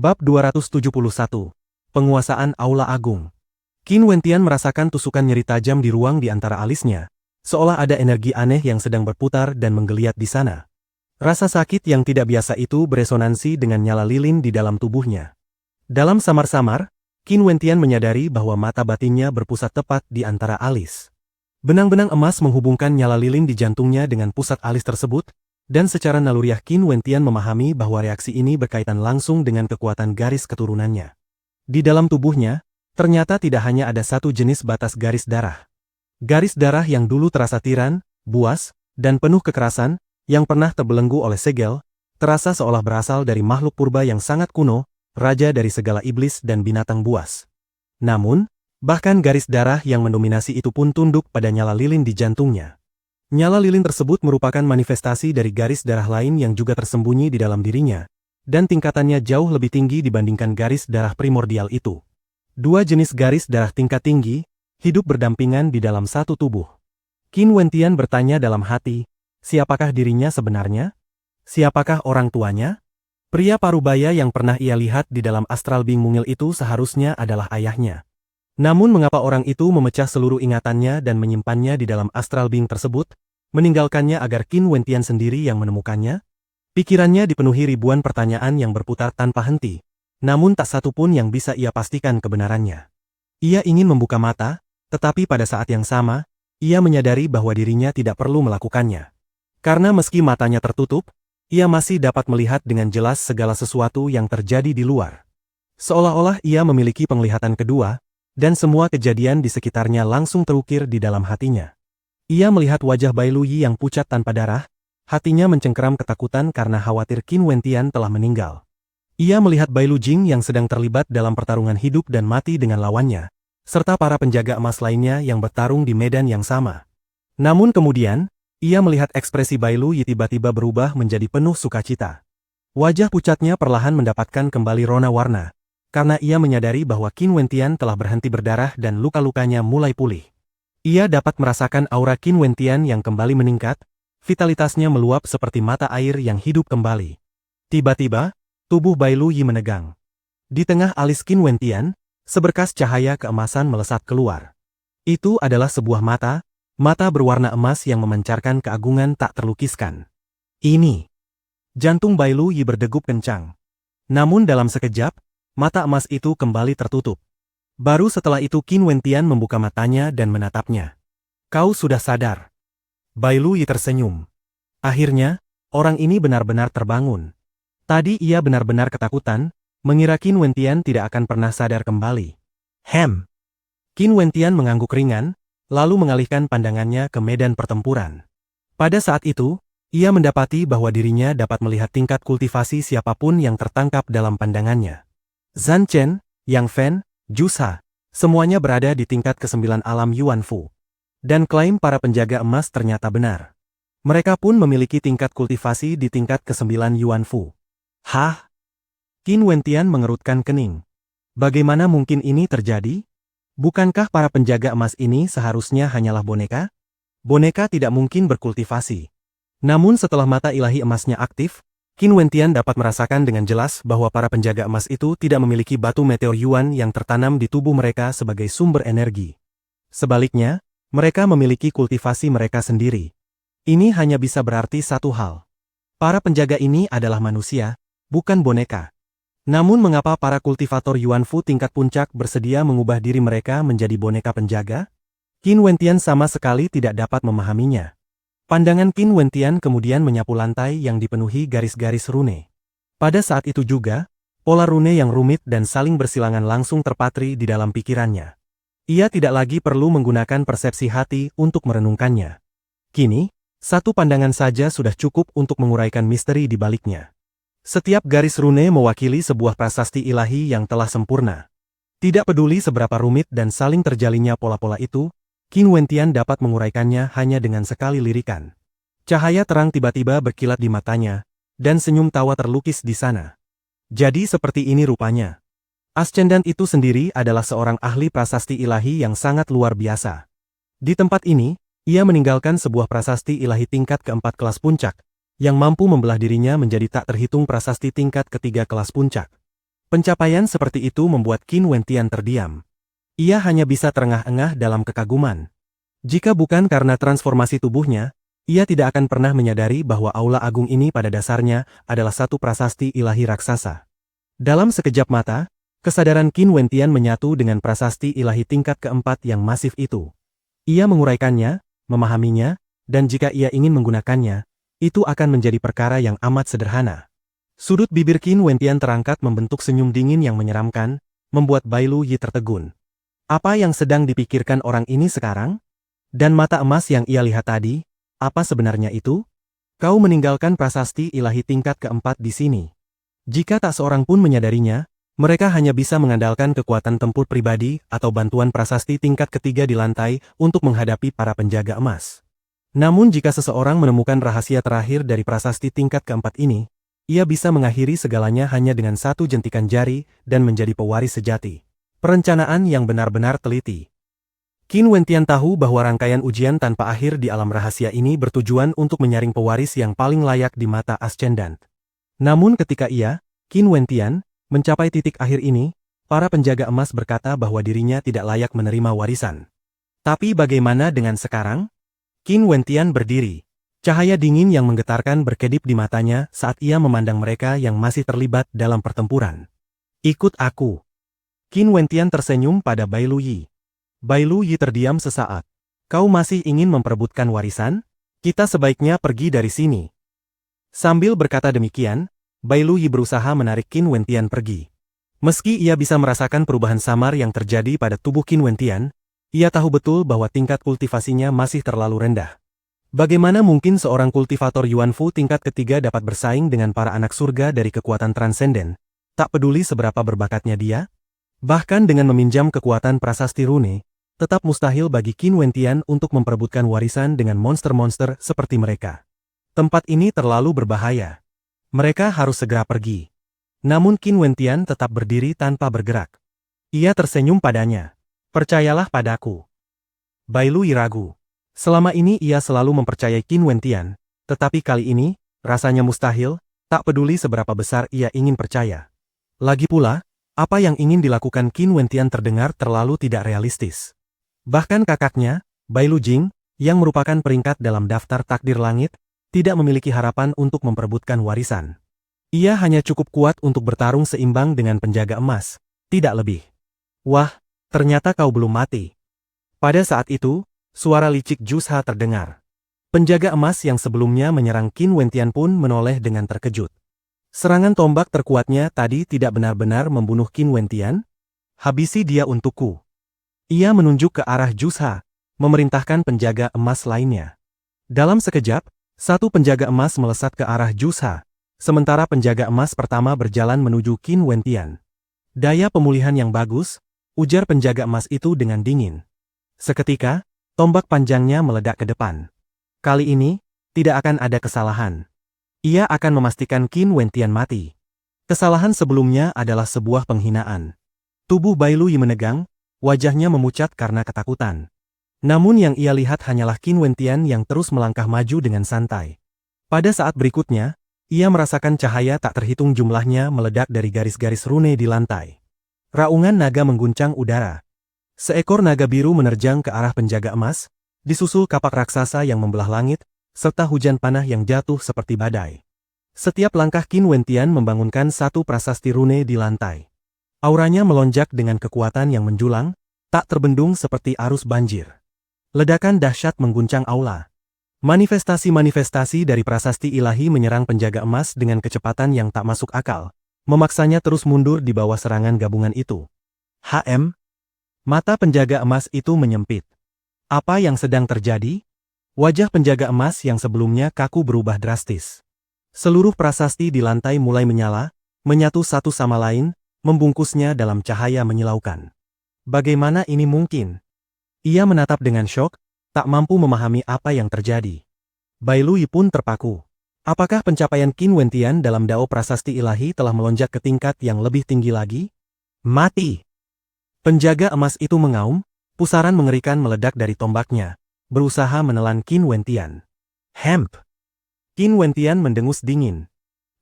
Bab 271. Penguasaan Aula Agung. Qin Wentian merasakan tusukan nyeri tajam di ruang di antara alisnya, seolah ada energi aneh yang sedang berputar dan menggeliat di sana. Rasa sakit yang tidak biasa itu beresonansi dengan nyala lilin di dalam tubuhnya. Dalam samar-samar, Qin Wentian menyadari bahwa mata batinnya berpusat tepat di antara alis. Benang-benang emas menghubungkan nyala lilin di jantungnya dengan pusat alis tersebut, dan secara naluriah Qin Wentian memahami bahwa reaksi ini berkaitan langsung dengan kekuatan garis keturunannya. Di dalam tubuhnya, ternyata tidak hanya ada satu jenis batas garis darah. Garis darah yang dulu terasa tiran, buas, dan penuh kekerasan, yang pernah terbelenggu oleh segel, terasa seolah berasal dari makhluk purba yang sangat kuno, raja dari segala iblis dan binatang buas. Namun, bahkan garis darah yang mendominasi itu pun tunduk pada nyala lilin di jantungnya. Nyala lilin tersebut merupakan manifestasi dari garis darah lain yang juga tersembunyi di dalam dirinya, dan tingkatannya jauh lebih tinggi dibandingkan garis darah primordial itu. Dua jenis garis darah tingkat tinggi, hidup berdampingan di dalam satu tubuh. Qin Wentian bertanya dalam hati, siapakah dirinya sebenarnya? Siapakah orang tuanya? Pria parubaya yang pernah ia lihat di dalam astral being mungil itu seharusnya adalah ayahnya. Namun mengapa orang itu memecah seluruh ingatannya dan menyimpannya di dalam astral being tersebut, meninggalkannya agar Qin Wentian sendiri yang menemukannya? Pikirannya dipenuhi ribuan pertanyaan yang berputar tanpa henti, namun tak satu pun yang bisa ia pastikan kebenarannya. Ia ingin membuka mata, tetapi pada saat yang sama, ia menyadari bahwa dirinya tidak perlu melakukannya. Karena meski matanya tertutup, ia masih dapat melihat dengan jelas segala sesuatu yang terjadi di luar. Seolah-olah ia memiliki penglihatan kedua, dan semua kejadian di sekitarnya langsung terukir di dalam hatinya. Ia melihat wajah Bai Luyi yang pucat tanpa darah, hatinya mencengkeram ketakutan karena khawatir Qin Wentian telah meninggal. Ia melihat Bai Lujing yang sedang terlibat dalam pertarungan hidup dan mati dengan lawannya, serta para penjaga emas lainnya yang bertarung di medan yang sama. Namun kemudian, ia melihat ekspresi Bai Luyi tiba-tiba berubah menjadi penuh sukacita. Wajah pucatnya perlahan mendapatkan kembali rona warna, karena ia menyadari bahwa Qin Wentian telah berhenti berdarah dan luka-lukanya mulai pulih. Ia dapat merasakan aura Qin Wentian yang kembali meningkat, vitalitasnya meluap seperti mata air yang hidup kembali. Tiba-tiba, tubuh Bai Luyi menegang. Di tengah alis Qin Wentian, seberkas cahaya keemasan melesat keluar. Itu adalah sebuah mata berwarna emas yang memancarkan keagungan tak terlukiskan. Ini. Jantung Bai Luyi berdegup kencang. Namun dalam sekejap, mata emas itu kembali tertutup. Baru setelah itu Qin Wentian membuka matanya dan menatapnya. Kau sudah sadar. Bai Luyi tersenyum. Akhirnya, orang ini benar-benar terbangun. Tadi ia benar-benar ketakutan, mengira Qin Wentian tidak akan pernah sadar kembali. Qin Wentian mengangguk ringan, lalu mengalihkan pandangannya ke medan pertempuran. Pada saat itu, ia mendapati bahwa dirinya dapat melihat tingkat kultivasi siapapun yang tertangkap dalam pandangannya. Zhan Chen, Yang Fen, Zhu Sa, semuanya berada di tingkat ke-9 alam Yuan Fu. Dan klaim para penjaga emas ternyata benar. Mereka pun memiliki tingkat kultivasi di tingkat ke-9 Yuan Fu. Hah? Qin Wentian mengerutkan kening. Bagaimana mungkin ini terjadi? Bukankah para penjaga emas ini seharusnya hanyalah boneka? Boneka tidak mungkin berkultivasi. Namun setelah mata ilahi emasnya aktif, Qin Wentian dapat merasakan dengan jelas bahwa para penjaga emas itu tidak memiliki batu meteor Yuan yang tertanam di tubuh mereka sebagai sumber energi. Sebaliknya, mereka memiliki kultivasi mereka sendiri. Ini hanya bisa berarti satu hal. Para penjaga ini adalah manusia, bukan boneka. Namun mengapa para kultivator Yuan Fu tingkat puncak bersedia mengubah diri mereka menjadi boneka penjaga? Qin Wentian sama sekali tidak dapat memahaminya. Pandangan Qin Wentian kemudian menyapu lantai yang dipenuhi garis-garis rune. Pada saat itu juga, pola rune yang rumit dan saling bersilangan langsung terpatri di dalam pikirannya. Ia tidak lagi perlu menggunakan persepsi hati untuk merenungkannya. Kini, satu pandangan saja sudah cukup untuk menguraikan misteri di baliknya. Setiap garis rune mewakili sebuah prasasti ilahi yang telah sempurna. Tidak peduli seberapa rumit dan saling terjalinnya pola-pola itu, Qin Wentian dapat menguraikannya hanya dengan sekali lirikan. Cahaya terang tiba-tiba berkilat di matanya, dan senyum tawa terlukis di sana. Jadi seperti ini rupanya. Ascendant itu sendiri adalah seorang ahli prasasti ilahi yang sangat luar biasa. Di tempat ini, ia meninggalkan sebuah prasasti ilahi tingkat keempat kelas puncak, yang mampu membelah dirinya menjadi tak terhitung prasasti tingkat ketiga kelas puncak. Pencapaian seperti itu membuat Qin Wentian terdiam. Ia hanya bisa terengah-engah dalam kekaguman. Jika bukan karena transformasi tubuhnya, ia tidak akan pernah menyadari bahwa Aula Agung ini pada dasarnya adalah satu prasasti ilahi raksasa. Dalam sekejap mata, kesadaran Qin Wentian menyatu dengan prasasti ilahi tingkat keempat yang masif itu. Ia menguraikannya, memahaminya, dan jika ia ingin menggunakannya, itu akan menjadi perkara yang amat sederhana. Sudut bibir Qin Wentian terangkat membentuk senyum dingin yang menyeramkan, membuat Bai Lu Yi tertegun. Apa yang sedang dipikirkan orang ini sekarang? Dan mata emas yang ia lihat tadi, apa sebenarnya itu? Kau meninggalkan prasasti ilahi tingkat keempat di sini. Jika tak seorang pun menyadarinya, mereka hanya bisa mengandalkan kekuatan tempur pribadi atau bantuan prasasti tingkat ketiga di lantai untuk menghadapi para penjaga emas. Namun jika seseorang menemukan rahasia terakhir dari prasasti tingkat keempat ini, ia bisa mengakhiri segalanya hanya dengan satu jentikan jari dan menjadi pewaris sejati. Perencanaan yang benar-benar teliti. Qin Wentian tahu bahwa rangkaian ujian tanpa akhir di alam rahasia ini bertujuan untuk menyaring pewaris yang paling layak di mata Ascendant. Namun ketika ia, Qin Wentian, mencapai titik akhir ini, para penjaga emas berkata bahwa dirinya tidak layak menerima warisan. Tapi bagaimana dengan sekarang? Qin Wentian berdiri. Cahaya dingin yang menggetarkan berkedip di matanya saat ia memandang mereka yang masih terlibat dalam pertempuran. Ikut aku. Qin Wentian tersenyum pada Bai Lu Yi. Bai Lu Yi terdiam sesaat. Kau masih ingin memperebutkan warisan? Kita sebaiknya pergi dari sini. Sambil berkata demikian, Bai Lu Yi berusaha menarik Qin Wentian pergi. Meski ia bisa merasakan perubahan samar yang terjadi pada tubuh Qin Wentian, ia tahu betul bahwa tingkat kultivasinya masih terlalu rendah. Bagaimana mungkin seorang kultivator Yuan Fu tingkat ketiga dapat bersaing dengan para anak surga dari kekuatan transenden, tak peduli seberapa berbakatnya dia? Bahkan dengan meminjam kekuatan prasasti rune, tetap mustahil bagi Qin Wentian untuk memperebutkan warisan dengan monster-monster seperti mereka. Tempat ini terlalu berbahaya. Mereka harus segera pergi. Namun Qin Wentian tetap berdiri tanpa bergerak. Ia tersenyum padanya. Percayalah padaku. Bai Lu Yi ragu. Selama ini ia selalu mempercayai Qin Wentian, tetapi kali ini, rasanya mustahil, tak peduli seberapa besar ia ingin percaya. Lagi pula, apa yang ingin dilakukan Qin Wentian terdengar terlalu tidak realistis. Bahkan kakaknya, Bai Lu Jing, yang merupakan peringkat dalam daftar takdir langit, tidak memiliki harapan untuk memperebutkan warisan. Ia hanya cukup kuat untuk bertarung seimbang dengan penjaga emas, tidak lebih. Wah, ternyata kau belum mati. Pada saat itu, suara licik Jusha terdengar. Penjaga emas yang sebelumnya menyerang Qin Wentian pun menoleh dengan terkejut. Serangan tombak terkuatnya tadi tidak benar-benar membunuh Qin Wentian? Habisi dia untukku. Ia menunjuk ke arah Jusha, memerintahkan penjaga emas lainnya. Dalam sekejap, satu penjaga emas melesat ke arah Jusha, sementara penjaga emas pertama berjalan menuju Qin Wentian. Daya pemulihan yang bagus, ujar penjaga emas itu dengan dingin. Seketika, tombak panjangnya meledak ke depan. Kali ini, tidak akan ada kesalahan. Ia akan memastikan Qin Wentian mati. Kesalahan sebelumnya adalah sebuah penghinaan. Tubuh Bai Lu Yi menegang, wajahnya memucat karena ketakutan. Namun yang ia lihat hanyalah Qin Wentian yang terus melangkah maju dengan santai. Pada saat berikutnya, ia merasakan cahaya tak terhitung jumlahnya meledak dari garis-garis rune di lantai. Raungan naga mengguncang udara. Seekor naga biru menerjang ke arah penjaga emas, disusul kapak raksasa yang membelah langit, serta hujan panah yang jatuh seperti badai. Setiap langkah Qin Wentian membangunkan satu prasasti rune di lantai. Auranya melonjak dengan kekuatan yang menjulang, tak terbendung seperti arus banjir. Ledakan dahsyat mengguncang aula. Manifestasi-manifestasi dari prasasti ilahi menyerang penjaga emas dengan kecepatan yang tak masuk akal, memaksanya terus mundur di bawah serangan gabungan itu. Mata penjaga emas itu menyempit. Apa yang sedang terjadi? Wajah penjaga emas yang sebelumnya kaku berubah drastis. Seluruh prasasti di lantai mulai menyala, menyatu satu sama lain, membungkusnya dalam cahaya menyilaukan. Bagaimana ini mungkin? Ia menatap dengan syok, tak mampu memahami apa yang terjadi. Bai Lu Yi pun terpaku. Apakah pencapaian Qin Wentian dalam dao prasasti ilahi telah melonjak ke tingkat yang lebih tinggi lagi? Mati! Penjaga emas itu mengaum, pusaran mengerikan meledak dari tombaknya, berusaha menelan Qin Wentian. Qin Wentian mendengus dingin.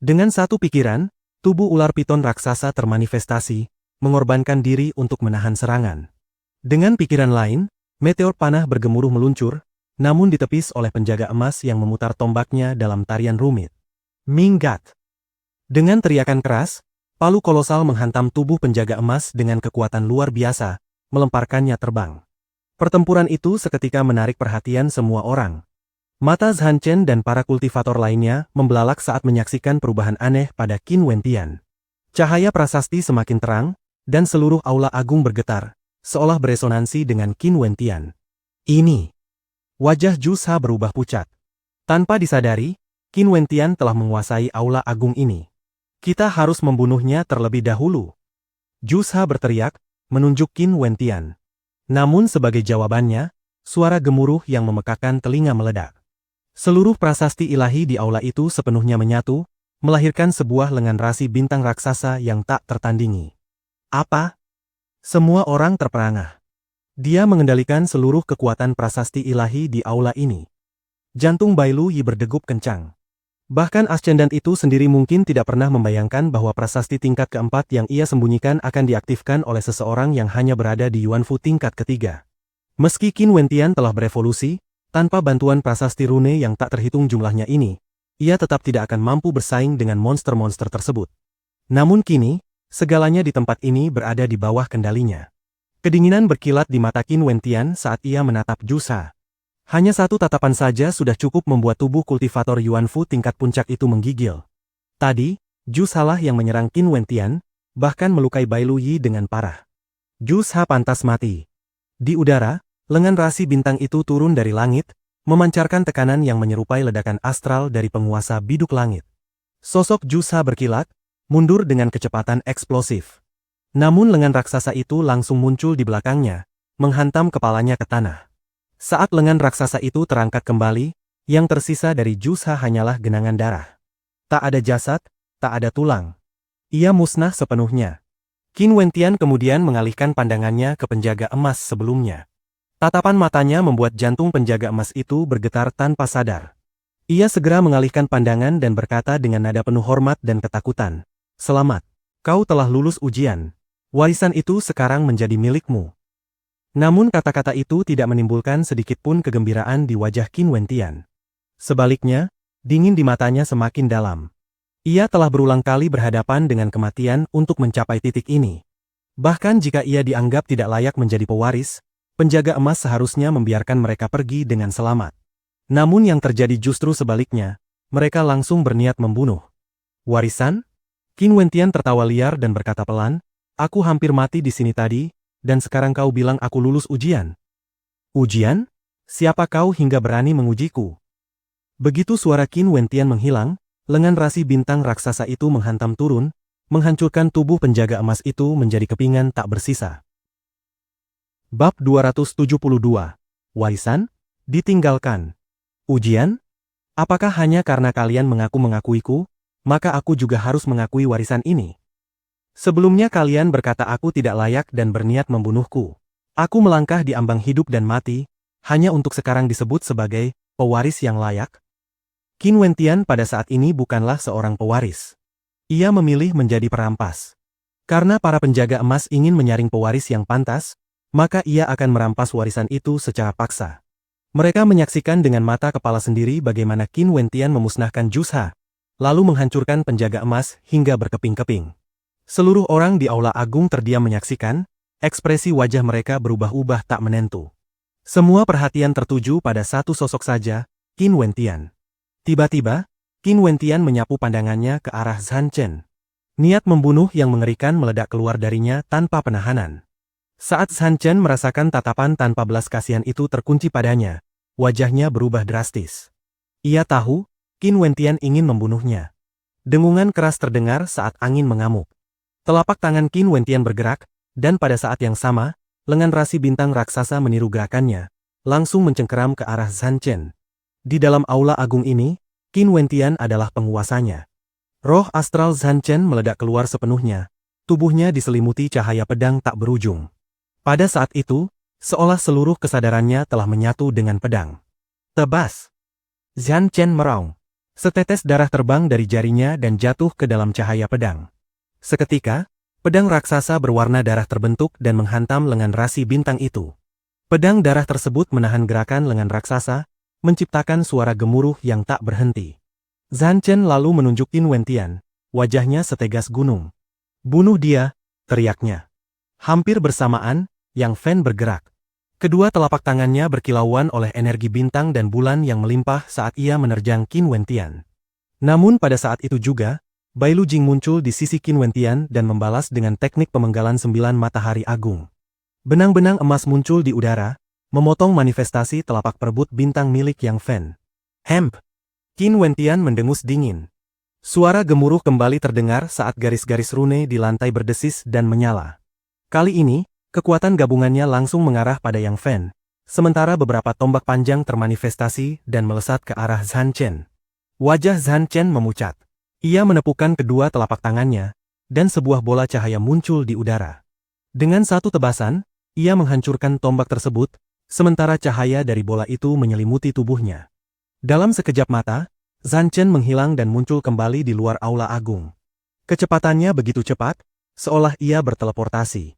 Dengan satu pikiran, Tubuh ular piton raksasa termanifestasi, mengorbankan diri untuk menahan serangan. Dengan pikiran lain, meteor panah bergemuruh meluncur, namun ditepis oleh penjaga emas yang memutar tombaknya dalam tarian rumit. Minggat! Dengan teriakan keras, palu kolosal menghantam tubuh penjaga emas dengan kekuatan luar biasa, melemparkannya terbang. Pertempuran itu seketika menarik perhatian semua orang. Mata Zhan Chen dan para kultivator lainnya membelalak saat menyaksikan perubahan aneh pada Qin Wentian. Cahaya prasasti semakin terang, dan seluruh aula agung bergetar, seolah beresonansi dengan Qin Wentian. Ini. Wajah Zhu Sa berubah pucat. Tanpa disadari, Qin Wentian telah menguasai aula agung ini. Kita harus membunuhnya terlebih dahulu. Zhu Sa berteriak, menunjuk Qin Wentian. Namun sebagai jawabannya, suara gemuruh yang memekakan telinga meledak. Seluruh prasasti ilahi di aula itu sepenuhnya menyatu, melahirkan sebuah lengan rasi bintang raksasa yang tak tertandingi. Apa? Semua orang terperangah. Dia mengendalikan seluruh kekuatan prasasti ilahi di aula ini. Jantung Bai Lu Yi berdegup kencang. Bahkan Ascendant itu sendiri mungkin tidak pernah membayangkan bahwa prasasti tingkat keempat yang ia sembunyikan akan diaktifkan oleh seseorang yang hanya berada di Yuanfu tingkat ketiga. Meski Qin Wentian telah berevolusi, tanpa bantuan prasasti rune yang tak terhitung jumlahnya ini, ia tetap tidak akan mampu bersaing dengan monster-monster tersebut. Namun kini, segalanya di tempat ini berada di bawah kendalinya. Kedinginan berkilat di mata Qin Wentian saat ia menatap Zhu Sa. Hanya satu tatapan saja sudah cukup membuat tubuh kultivator Yuanfu tingkat puncak itu menggigil. Tadi, Zhu Sa lah yang menyerang Qin Wentian, bahkan melukai Bai Lu Yi dengan parah. Zhu Sa pantas mati. Di udara, lengan rasi bintang itu turun dari langit, memancarkan tekanan yang menyerupai ledakan astral dari penguasa biduk langit. Sosok Zhu Sa berkilat, mundur dengan kecepatan eksplosif. Namun lengan raksasa itu langsung muncul di belakangnya, menghantam kepalanya ke tanah. Saat lengan raksasa itu terangkat kembali, yang tersisa dari Zhu Sa hanyalah genangan darah. Tak ada jasad, tak ada tulang. Ia musnah sepenuhnya. Qin Wentian kemudian mengalihkan pandangannya ke penjaga emas sebelumnya. Tatapan matanya membuat jantung penjaga emas itu bergetar tanpa sadar. Ia segera mengalihkan pandangan dan berkata dengan nada penuh hormat dan ketakutan. "Selamat. Kau telah lulus ujian. Warisan itu sekarang menjadi milikmu." Namun kata-kata itu tidak menimbulkan sedikitpun kegembiraan di wajah Qin Wentian. Sebaliknya, dingin di matanya semakin dalam. Ia telah berulang kali berhadapan dengan kematian untuk mencapai titik ini. Bahkan jika ia dianggap tidak layak menjadi pewaris, penjaga emas seharusnya membiarkan mereka pergi dengan selamat. Namun yang terjadi justru sebaliknya, mereka langsung berniat membunuh. Warisan? Qin Wentian tertawa liar dan berkata pelan, "Aku hampir mati di sini tadi, dan sekarang kau bilang aku lulus ujian. Ujian? Siapa kau hingga berani mengujiku?" Begitu suara Qin Wentian menghilang, lengan rasi bintang raksasa itu menghantam turun, menghancurkan tubuh penjaga emas itu menjadi kepingan tak bersisa. Bab 272. Warisan? Ditinggalkan. Ujian? Apakah hanya karena kalian mengakuiku, maka aku juga harus mengakui warisan ini? Sebelumnya kalian berkata aku tidak layak dan berniat membunuhku. Aku melangkah di ambang hidup dan mati, hanya untuk sekarang disebut sebagai pewaris yang layak. Qin Wentian pada saat ini bukanlah seorang pewaris. Ia memilih menjadi perampas. Karena para penjaga emas ingin menyaring pewaris yang pantas, maka ia akan merampas warisan itu secara paksa. Mereka menyaksikan dengan mata kepala sendiri bagaimana Qin Wentian memusnahkan Zhu Sa, lalu menghancurkan penjaga emas hingga berkeping-keping. Seluruh orang di aula agung terdiam menyaksikan, ekspresi wajah mereka berubah-ubah tak menentu. Semua perhatian tertuju pada satu sosok saja, Qin Wentian. Tiba-tiba, Qin Wentian menyapu pandangannya ke arah Zhan Chen. Niat membunuh yang mengerikan meledak keluar darinya tanpa penahanan. Saat Zhan Chen merasakan tatapan tanpa belas kasihan itu terkunci padanya, wajahnya berubah drastis. Ia tahu, Qin Wentian ingin membunuhnya. Dengungan keras terdengar saat angin mengamuk. Telapak tangan Qin Wentian bergerak, dan pada saat yang sama, lengan rasi bintang raksasa meniru gerakannya, langsung mencengkeram ke arah Zhan Chen. Di dalam aula agung ini, Qin Wentian adalah penguasanya. Roh astral Zhan Chen meledak keluar sepenuhnya, tubuhnya diselimuti cahaya pedang tak berujung. Pada saat itu, seolah seluruh kesadarannya telah menyatu dengan pedang. Tebas! Zhan Chen meraung. Setetes darah terbang dari jarinya dan jatuh ke dalam cahaya pedang. Seketika, pedang raksasa berwarna darah terbentuk dan menghantam lengan rasi bintang itu. Pedang darah tersebut menahan gerakan lengan raksasa, menciptakan suara gemuruh yang tak berhenti. Zhan Chen lalu menunjuk Qin Wentian, wajahnya setegas gunung. "Bunuh dia!" teriaknya. Hampir bersamaan, Yang Fen bergerak. Kedua telapak tangannya berkilauan oleh energi bintang dan bulan yang melimpah saat ia menerjang Qin Wentian. Namun pada saat itu juga, Bai Lu Jing muncul di sisi Qin Wentian dan membalas dengan teknik pemenggalan 9 matahari agung. Benang-benang emas muncul di udara, memotong manifestasi telapak perebut bintang milik Yang Fen. "Hemp!" Qin Wentian mendengus dingin. Suara gemuruh kembali terdengar saat garis-garis rune di lantai berdesis dan menyala. Kali ini, kekuatan gabungannya langsung mengarah pada Yang Fen, sementara beberapa tombak panjang termanifestasi dan melesat ke arah Zhan Chen. Wajah Zhan Chen memucat. Ia menepukkan kedua telapak tangannya, dan sebuah bola cahaya muncul di udara. Dengan satu tebasan, ia menghancurkan tombak tersebut, sementara cahaya dari bola itu menyelimuti tubuhnya. Dalam sekejap mata, Zhan Chen menghilang dan muncul kembali di luar aula agung. Kecepatannya begitu cepat, seolah ia berteleportasi.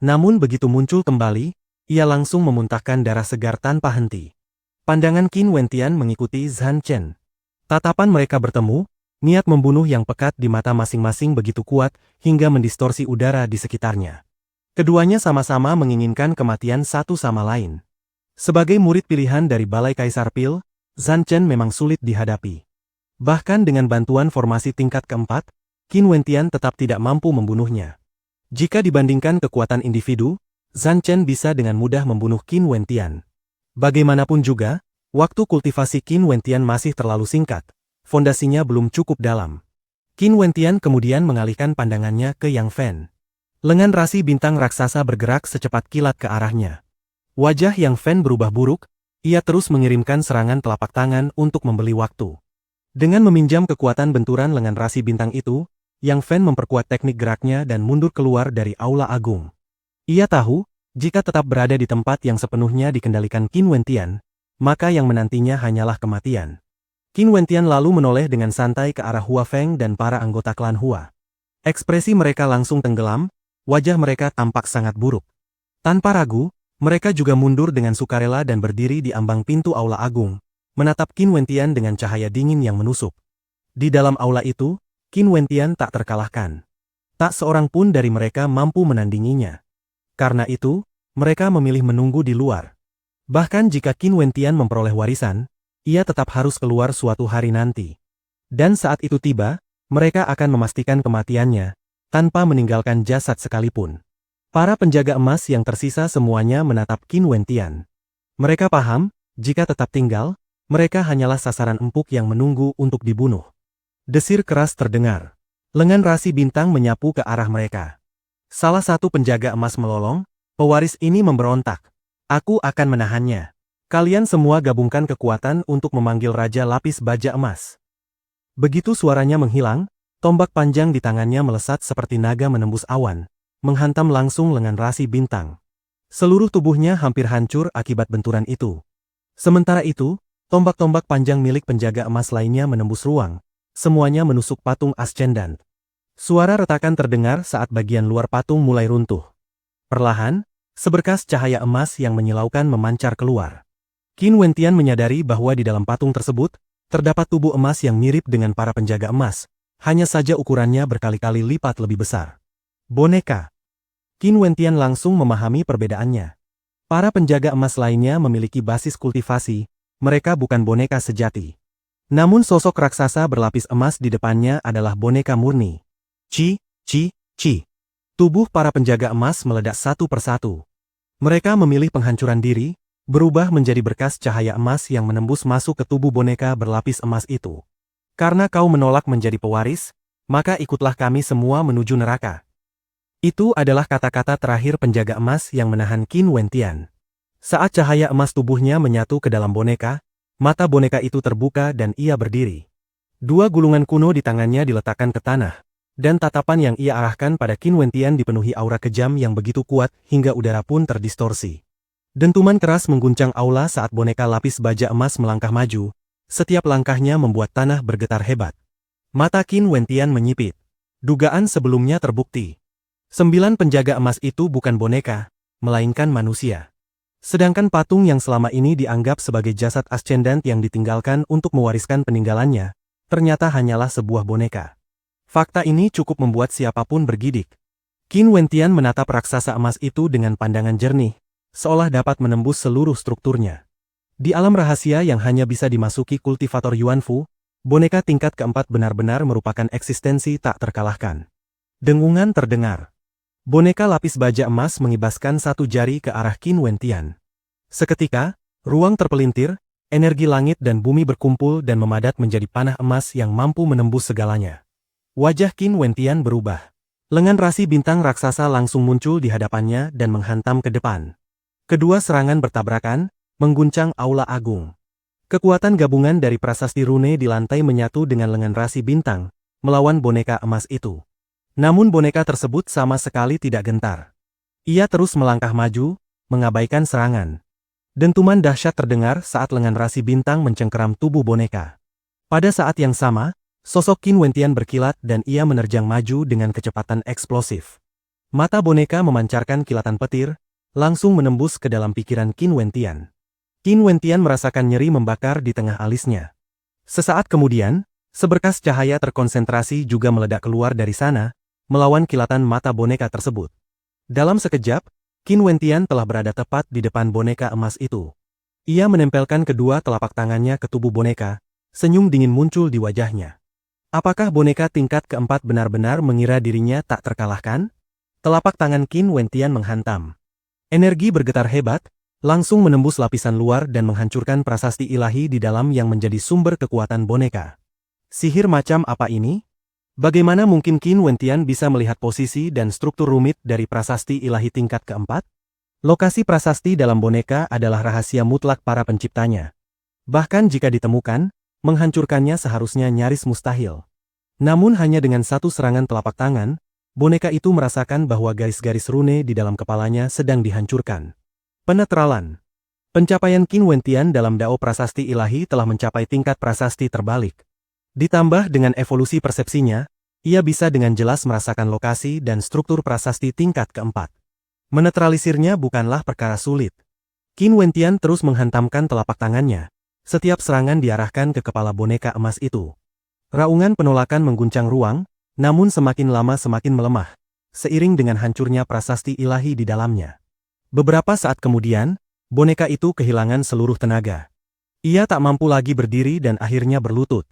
Namun begitu muncul kembali, ia langsung memuntahkan darah segar tanpa henti. Pandangan Qin Wentian mengikuti Zhan Chen. Tatapan mereka bertemu, niat membunuh yang pekat di mata masing-masing begitu kuat hingga mendistorsi udara di sekitarnya. Keduanya sama-sama menginginkan kematian satu sama lain. Sebagai murid pilihan dari Balai Kaisar Pil, Zhan Chen memang sulit dihadapi. Bahkan dengan bantuan formasi tingkat keempat, Qin Wentian tetap tidak mampu membunuhnya. Jika dibandingkan kekuatan individu, Zhan Chen bisa dengan mudah membunuh Qin Wentian. Bagaimanapun juga, waktu kultivasi Qin Wentian masih terlalu singkat, fondasinya belum cukup dalam. Qin Wentian kemudian mengalihkan pandangannya ke Yang Fen. Lengan rasi bintang raksasa bergerak secepat kilat ke arahnya. Wajah Yang Fen berubah buruk, ia terus mengirimkan serangan telapak tangan untuk membeli waktu. Dengan meminjam kekuatan benturan lengan rasi bintang itu, Yang Fen memperkuat teknik geraknya dan mundur keluar dari aula agung. Ia tahu, jika tetap berada di tempat yang sepenuhnya dikendalikan Qin Wentian, maka yang menantinya hanyalah kematian. Qin Wentian lalu menoleh dengan santai ke arah Hua Feng dan para anggota klan Hua. Ekspresi mereka langsung tenggelam, wajah mereka tampak sangat buruk. Tanpa ragu, mereka juga mundur dengan sukarela dan berdiri di ambang pintu aula agung, menatap Qin Wentian dengan cahaya dingin yang menusuk. Di dalam aula itu, Qin Wentian tak terkalahkan. Tak seorang pun dari mereka mampu menandinginya. Karena itu, mereka memilih menunggu di luar. Bahkan jika Qin Wentian memperoleh warisan, ia tetap harus keluar suatu hari nanti. Dan saat itu tiba, mereka akan memastikan kematiannya, tanpa meninggalkan jasad sekalipun. Para penjaga emas yang tersisa semuanya menatap Qin Wentian. Mereka paham, jika tetap tinggal, mereka hanyalah sasaran empuk yang menunggu untuk dibunuh. Desir keras terdengar. Lengan rasi bintang menyapu ke arah mereka. Salah satu penjaga emas melolong, pewaris ini memberontak. "Aku akan menahannya. Kalian semua gabungkan kekuatan untuk memanggil Raja Lapis Baja Emas." Begitu suaranya menghilang, tombak panjang di tangannya melesat seperti naga menembus awan, menghantam langsung lengan rasi bintang. Seluruh tubuhnya hampir hancur akibat benturan itu. Sementara itu, tombak-tombak panjang milik penjaga emas lainnya menembus ruang. Semuanya menusuk patung Ascendant. Suara retakan terdengar saat bagian luar patung mulai runtuh. Perlahan, seberkas cahaya emas yang menyilaukan memancar keluar. Qin Wentian menyadari bahwa di dalam patung tersebut, terdapat tubuh emas yang mirip dengan para penjaga emas, hanya saja ukurannya berkali-kali lipat lebih besar. Boneka. Qin Wentian langsung memahami perbedaannya. Para penjaga emas lainnya memiliki basis kultivasi, mereka bukan boneka sejati. Namun sosok raksasa berlapis emas di depannya adalah boneka murni. Ci. Tubuh para penjaga emas meledak satu persatu. Mereka memilih penghancuran diri, berubah menjadi berkas cahaya emas yang menembus masuk ke tubuh boneka berlapis emas itu. "Karena kau menolak menjadi pewaris, maka ikutlah kami semua menuju neraka." Itu adalah kata-kata terakhir penjaga emas yang menahan Qin Wentian. Saat cahaya emas tubuhnya menyatu ke dalam boneka, mata boneka itu terbuka dan ia berdiri. Dua gulungan kuno di tangannya diletakkan ke tanah, dan tatapan yang ia arahkan pada Qin Wentian dipenuhi aura kejam yang begitu kuat hingga udara pun terdistorsi. Dentuman keras mengguncang aula saat boneka lapis baja emas melangkah maju, Setiap langkahnya membuat tanah bergetar hebat. Mata Qin Wentian menyipit. Dugaan sebelumnya terbukti. 9 penjaga emas itu bukan boneka, melainkan manusia. Sedangkan patung yang selama ini dianggap sebagai jasad ascendant yang ditinggalkan untuk mewariskan peninggalannya, ternyata hanyalah sebuah boneka. Fakta ini cukup membuat siapapun bergidik. Qin Wentian menatap raksasa emas itu dengan pandangan jernih, seolah dapat menembus seluruh strukturnya. Di alam rahasia yang hanya bisa dimasuki kultivator Yuanfu, boneka tingkat keempat benar-benar merupakan eksistensi tak terkalahkan. Dengungan terdengar. Boneka lapis baja emas mengibaskan satu jari ke arah Qin Wentian. Seketika, ruang terpelintir, energi langit dan bumi berkumpul dan memadat menjadi panah emas yang mampu menembus segalanya. Wajah Qin Wentian berubah. Lengan rasi bintang raksasa langsung muncul di hadapannya dan menghantam ke depan. Kedua serangan bertabrakan, mengguncang aula agung. Kekuatan gabungan dari prasasti rune di lantai menyatu dengan lengan rasi bintang, melawan boneka emas itu. Namun boneka tersebut sama sekali tidak gentar. Ia terus melangkah maju, mengabaikan serangan. Dentuman dahsyat terdengar saat lengan rasi bintang mencengkeram tubuh boneka. Pada saat yang sama, sosok Qin Wentian berkilat dan ia menerjang maju dengan kecepatan eksplosif. Mata boneka memancarkan kilatan petir, langsung menembus ke dalam pikiran Qin Wentian. Qin Wentian merasakan nyeri membakar di tengah alisnya. Sesaat kemudian, seberkas cahaya terkonsentrasi juga meledak keluar dari sana, melawan kilatan mata boneka tersebut. Dalam sekejap, Qin Wentian telah berada tepat di depan boneka emas itu. Ia menempelkan kedua telapak tangannya ke tubuh boneka, senyum dingin muncul di wajahnya. Apakah boneka tingkat keempat benar-benar mengira dirinya tak terkalahkan? Telapak tangan Qin Wentian menghantam. Energi bergetar hebat, langsung menembus lapisan luar dan menghancurkan prasasti ilahi di dalam yang menjadi sumber kekuatan boneka. Sihir macam apa ini? Bagaimana mungkin Qin Wentian bisa melihat posisi dan struktur rumit dari prasasti ilahi tingkat keempat? Lokasi prasasti dalam boneka adalah rahasia mutlak para penciptanya. Bahkan jika ditemukan, menghancurkannya seharusnya nyaris mustahil. Namun hanya dengan satu serangan telapak tangan, boneka itu merasakan bahwa garis-garis rune di dalam kepalanya sedang dihancurkan. Penetralan. Pencapaian Qin Wentian dalam dao prasasti ilahi telah mencapai tingkat prasasti terbalik. Ditambah dengan evolusi persepsinya, ia bisa dengan jelas merasakan lokasi dan struktur prasasti tingkat keempat. Menetralisirnya bukanlah perkara sulit. Qin Wentian terus menghantamkan telapak tangannya. Setiap serangan diarahkan ke kepala boneka emas itu. Raungan penolakan mengguncang ruang, namun semakin lama semakin melemah, seiring dengan hancurnya prasasti ilahi di dalamnya. Beberapa saat kemudian, boneka itu kehilangan seluruh tenaga. Ia tak mampu lagi berdiri dan akhirnya berlutut.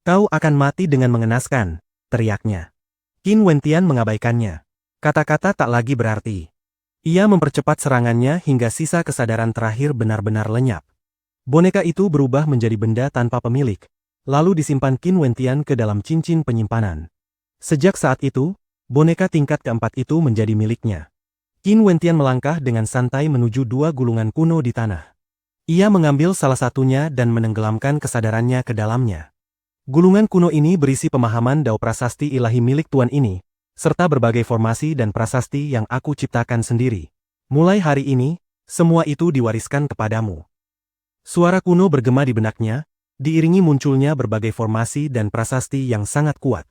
"Kau akan mati dengan mengenaskan," teriaknya. Qin Wentian mengabaikannya. Kata-kata tak lagi berarti. Ia mempercepat serangannya hingga sisa kesadaran terakhir benar-benar lenyap. Boneka itu berubah menjadi benda tanpa pemilik, lalu disimpan Qin Wentian ke dalam cincin penyimpanan. Sejak saat itu, boneka tingkat keempat itu menjadi miliknya. Qin Wentian melangkah dengan santai menuju dua gulungan kuno di tanah. Ia mengambil salah satunya dan menenggelamkan kesadarannya ke dalamnya. Gulungan kuno ini berisi pemahaman dao prasasti ilahi milik tuan ini, serta berbagai formasi dan prasasti yang aku ciptakan sendiri. Mulai hari ini, semua itu diwariskan kepadamu. Suara kuno bergema di benaknya, diiringi munculnya berbagai formasi dan prasasti yang sangat kuat.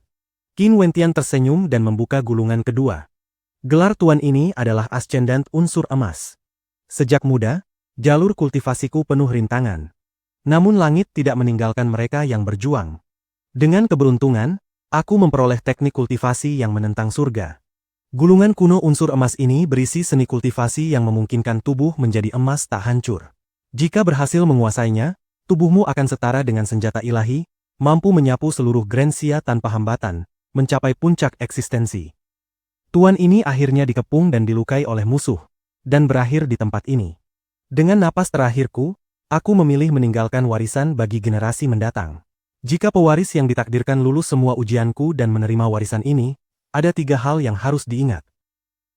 Qin Wentian tersenyum dan membuka gulungan kedua. Gelar tuan ini adalah ascendant unsur emas. Sejak muda, jalur kultivasiku penuh rintangan. Namun langit tidak meninggalkan mereka yang berjuang. Dengan keberuntungan, aku memperoleh teknik kultivasi yang menentang surga. Gulungan kuno unsur emas ini berisi seni kultivasi yang memungkinkan tubuh menjadi emas tak hancur. Jika berhasil menguasainya, tubuhmu akan setara dengan senjata ilahi, mampu menyapu seluruh Grensia tanpa hambatan, mencapai puncak eksistensi. Tuan ini akhirnya dikepung dan dilukai oleh musuh, dan berakhir di tempat ini. Dengan napas terakhirku, aku memilih meninggalkan warisan bagi generasi mendatang. Jika pewaris yang ditakdirkan lulus semua ujianku dan menerima warisan ini, ada 3 hal yang harus diingat.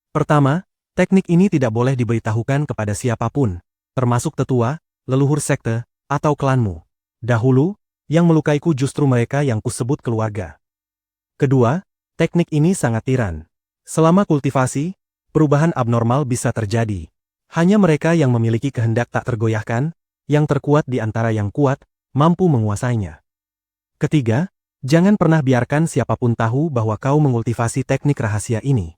Pertama, teknik ini tidak boleh diberitahukan kepada siapapun, termasuk tetua, leluhur sekte, atau klanmu. Dahulu, yang melukaiku justru mereka yang kusebut keluarga. Kedua, teknik ini sangat tiran. Selama kultivasi, perubahan abnormal bisa terjadi. Hanya mereka yang memiliki kehendak tak tergoyahkan, yang terkuat di antara yang kuat, mampu menguasainya. Ketiga, jangan pernah biarkan siapapun tahu bahwa kau mengultivasi teknik rahasia ini.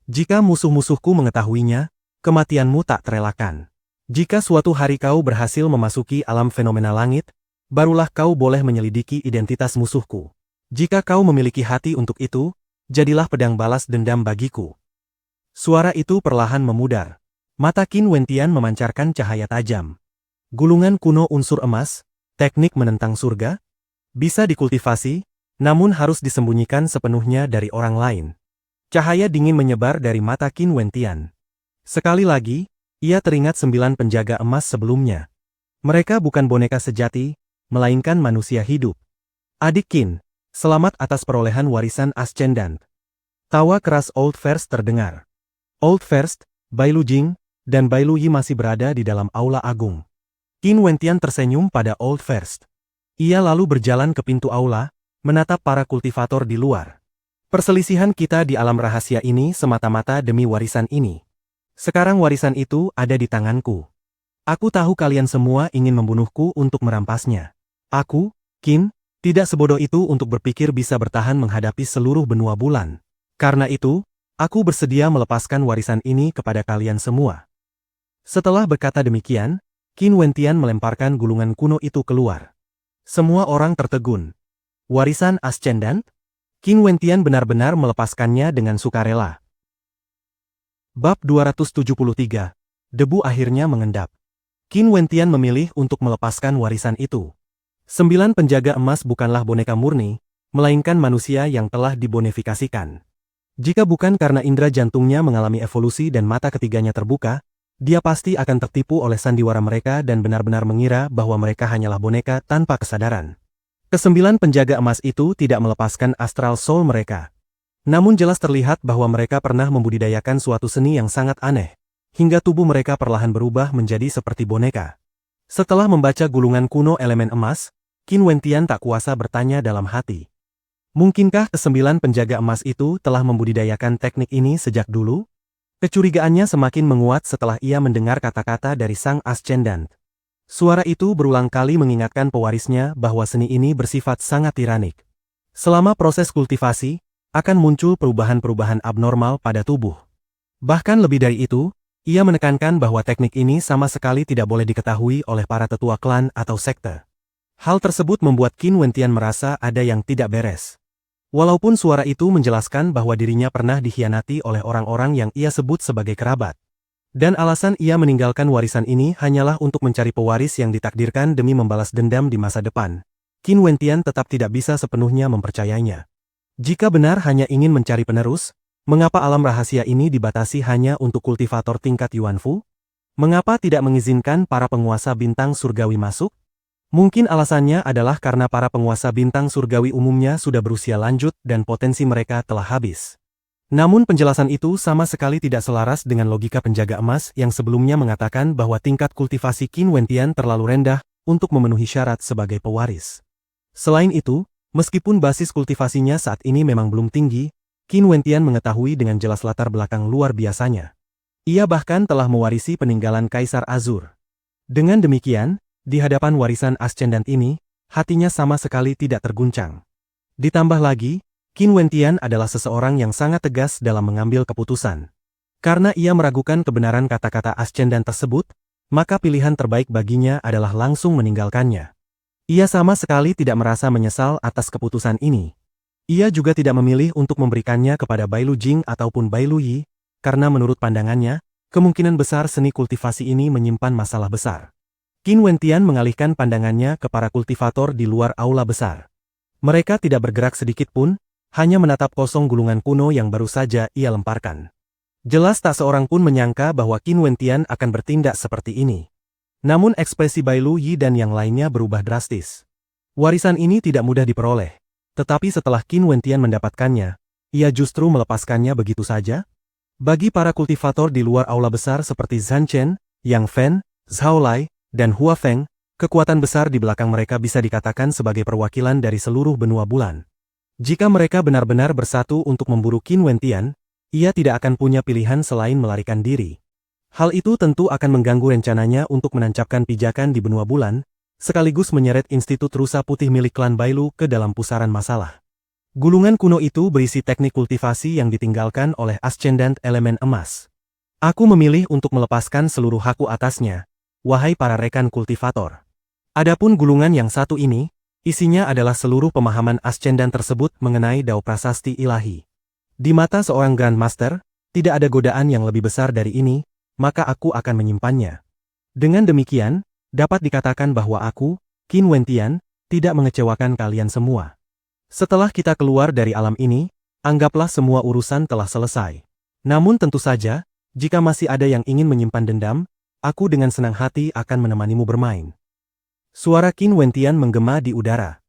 Jika musuh-musuhku mengetahuinya, kematianmu tak terelakkan. Jika suatu hari kau berhasil memasuki alam fenomena langit, barulah kau boleh menyelidiki identitas musuhku. Jika kau memiliki hati untuk itu, jadilah pedang balas dendam bagiku. Suara itu perlahan memudar. Mata Qin Wentian memancarkan cahaya tajam. Gulungan kuno unsur emas, teknik menentang surga, bisa dikultivasi, namun harus disembunyikan sepenuhnya dari orang lain. Cahaya dingin menyebar dari mata Qin Wentian. Sekali lagi, ia teringat 9 penjaga emas sebelumnya. Mereka bukan boneka sejati, melainkan manusia hidup. Adik Qin, selamat atas perolehan warisan Ascendant. Tawa keras Old First terdengar. Old First, Bai Lu Jing, dan Bai Lu Yi masih berada di dalam aula agung. Qin Wentian tersenyum pada Old First. Ia lalu berjalan ke pintu aula, menatap para kultivator di luar. Perselisihan kita di alam rahasia ini semata-mata demi warisan ini. Sekarang warisan itu ada di tanganku. Aku tahu kalian semua ingin membunuhku untuk merampasnya. Aku, Qin, tidak sebodoh itu untuk berpikir bisa bertahan menghadapi seluruh benua bulan. Karena itu, aku bersedia melepaskan warisan ini kepada kalian semua. Setelah berkata demikian, Qin Wentian melemparkan gulungan kuno itu keluar. Semua orang tertegun. Warisan Ascendant? Qin Wentian benar-benar melepaskannya dengan sukarela. Bab 273. Debu akhirnya mengendap. Qin Wentian memilih untuk melepaskan warisan itu. 9 penjaga emas bukanlah boneka murni, melainkan manusia yang telah dibonifikasikan. Jika bukan karena indera jantungnya mengalami evolusi dan mata ketiganya terbuka, dia pasti akan tertipu oleh sandiwara mereka dan benar-benar mengira bahwa mereka hanyalah boneka tanpa kesadaran. Ke-9 penjaga emas itu tidak melepaskan astral soul mereka. Namun jelas terlihat bahwa mereka pernah membudidayakan suatu seni yang sangat aneh, hingga tubuh mereka perlahan berubah menjadi seperti boneka. Setelah membaca gulungan kuno elemen emas, Qin Wentian tak kuasa bertanya dalam hati. Mungkinkah ke-9 penjaga emas itu telah membudidayakan teknik ini sejak dulu? Kecurigaannya semakin menguat setelah ia mendengar kata-kata dari sang Ascendant. Suara itu berulang kali mengingatkan pewarisnya bahwa seni ini bersifat sangat tiranik. Selama proses kultivasi, akan muncul perubahan-perubahan abnormal pada tubuh. Bahkan lebih dari itu, ia menekankan bahwa teknik ini sama sekali tidak boleh diketahui oleh para tetua klan atau sekte. Hal tersebut membuat Qin Wentian merasa ada yang tidak beres. Walaupun suara itu menjelaskan bahwa dirinya pernah dikhianati oleh orang-orang yang ia sebut sebagai kerabat. Dan alasan ia meninggalkan warisan ini hanyalah untuk mencari pewaris yang ditakdirkan demi membalas dendam di masa depan. Qin Wentian tetap tidak bisa sepenuhnya mempercayainya. Jika benar hanya ingin mencari penerus, mengapa alam rahasia ini dibatasi hanya untuk kultivator tingkat Yuanfu? Mengapa tidak mengizinkan para penguasa bintang surgawi masuk? Mungkin alasannya adalah karena para penguasa bintang surgawi umumnya sudah berusia lanjut dan potensi mereka telah habis. Namun penjelasan itu sama sekali tidak selaras dengan logika penjaga emas yang sebelumnya mengatakan bahwa tingkat kultivasi Qin Wentian terlalu rendah untuk memenuhi syarat sebagai pewaris. Selain itu, meskipun basis kultivasinya saat ini memang belum tinggi, Qin Wentian mengetahui dengan jelas latar belakang luar biasanya. Ia bahkan telah mewarisi peninggalan Kaisar Azur. Dengan demikian, di hadapan warisan Ascendant ini, hatinya sama sekali tidak terguncang. Ditambah lagi, Qin Wentian adalah seseorang yang sangat tegas dalam mengambil keputusan. Karena ia meragukan kebenaran kata-kata Ascendant tersebut, maka pilihan terbaik baginya adalah langsung meninggalkannya. Ia sama sekali tidak merasa menyesal atas keputusan ini. Ia juga tidak memilih untuk memberikannya kepada Bai Lu Jing ataupun Bai Lu Yi, karena menurut pandangannya, kemungkinan besar seni kultivasi ini menyimpan masalah besar. Qin Wentian mengalihkan pandangannya ke para kultivator di luar aula besar. Mereka tidak bergerak sedikit pun, hanya menatap kosong gulungan kuno yang baru saja ia lemparkan. Jelas tak seorang pun menyangka bahwa Qin Wentian akan bertindak seperti ini. Namun ekspresi Bai Lu Yi dan yang lainnya berubah drastis. Warisan ini tidak mudah diperoleh. Tetapi setelah Qin Wentian mendapatkannya, ia justru melepaskannya begitu saja? Bagi para kultivator di luar aula besar seperti Zhan Chen, Yang Fen, Zhao Lai, dan Hua Feng, kekuatan besar di belakang mereka bisa dikatakan sebagai perwakilan dari seluruh benua bulan. Jika mereka benar-benar bersatu untuk memburu Qin Wentian, ia tidak akan punya pilihan selain melarikan diri. Hal itu tentu akan mengganggu rencananya untuk menancapkan pijakan di benua bulan, sekaligus menyeret Institut Rusa Putih milik klan Bailu ke dalam pusaran masalah. Gulungan kuno itu berisi teknik kultivasi yang ditinggalkan oleh Ascendant Elemen Emas. Aku memilih untuk melepaskan seluruh haku atasnya, wahai para rekan kultivator. Adapun gulungan yang satu ini, isinya adalah seluruh pemahaman Ascendant tersebut mengenai Dao Prasasti Ilahi. Di mata seorang Grandmaster, tidak ada godaan yang lebih besar dari ini, maka aku akan menyimpannya. Dengan demikian, dapat dikatakan bahwa aku, Qin Wentian, tidak mengecewakan kalian semua. Setelah kita keluar dari alam ini, anggaplah semua urusan telah selesai. Namun tentu saja, jika masih ada yang ingin menyimpan dendam, aku dengan senang hati akan menemanimu bermain. Suara Qin Wentian menggema di udara.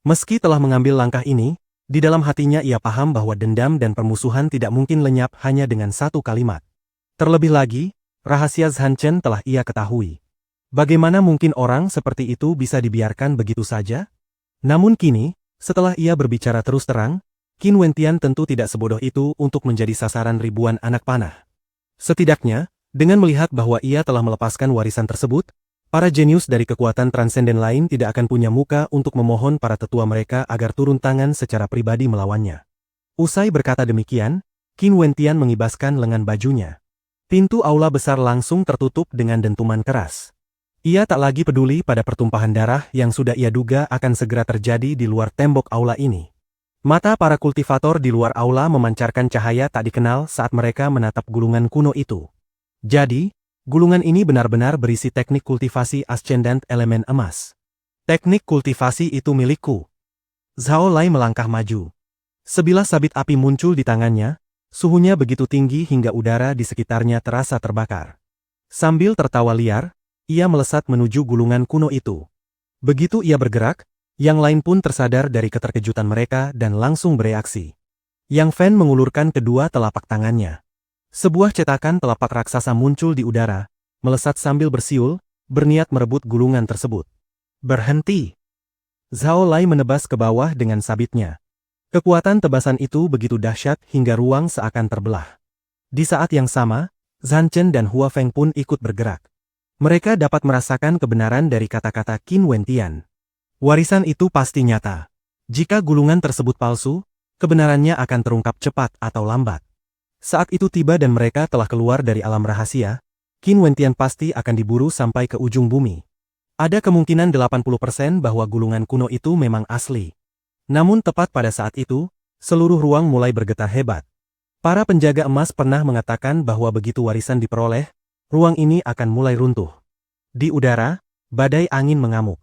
Meski telah mengambil langkah ini, di dalam hatinya ia paham bahwa dendam dan permusuhan tidak mungkin lenyap hanya dengan satu kalimat. Terlebih lagi, rahasia Zhan Chen telah ia ketahui. Bagaimana mungkin orang seperti itu bisa dibiarkan begitu saja? Namun kini, setelah ia berbicara terus terang, Qin Wentian tentu tidak sebodoh itu untuk menjadi sasaran ribuan anak panah. Setidaknya, dengan melihat bahwa ia telah melepaskan warisan tersebut, para jenius dari kekuatan transenden lain tidak akan punya muka untuk memohon para tetua mereka agar turun tangan secara pribadi melawannya. Usai berkata demikian, Qin Wentian mengibaskan lengan bajunya. Pintu aula besar langsung tertutup dengan dentuman keras. Ia tak lagi peduli pada pertumpahan darah yang sudah ia duga akan segera terjadi di luar tembok aula ini. Mata para kultivator di luar aula memancarkan cahaya tak dikenal saat mereka menatap gulungan kuno itu. Jadi, gulungan ini benar-benar berisi teknik kultivasi Ascendant Elemen Emas. Teknik kultivasi itu milikku. Zhao Lai melangkah maju. Sebilah sabit api muncul di tangannya, suhunya begitu tinggi hingga udara di sekitarnya terasa terbakar. Sambil tertawa liar, ia melesat menuju gulungan kuno itu. Begitu ia bergerak, yang lain pun tersadar dari keterkejutan mereka dan langsung bereaksi. Yang Fan mengulurkan kedua telapak tangannya. Sebuah cetakan telapak raksasa muncul di udara, melesat sambil bersiul, berniat merebut gulungan tersebut. Berhenti! Zhao Lai menebas ke bawah dengan sabitnya. Kekuatan tebasan itu begitu dahsyat hingga ruang seakan terbelah. Di saat yang sama, Zhan Chen dan Hua Feng pun ikut bergerak. Mereka dapat merasakan kebenaran dari kata-kata Qin Wentian. Warisan itu pasti nyata. Jika gulungan tersebut palsu, kebenarannya akan terungkap cepat atau lambat. Saat itu tiba dan mereka telah keluar dari alam rahasia, Qin Wentian pasti akan diburu sampai ke ujung bumi. Ada kemungkinan 80% bahwa gulungan kuno itu memang asli. Namun tepat pada saat itu, seluruh ruang mulai bergetar hebat. Para penjaga emas pernah mengatakan bahwa begitu warisan diperoleh, ruang ini akan mulai runtuh. Di udara, badai angin mengamuk.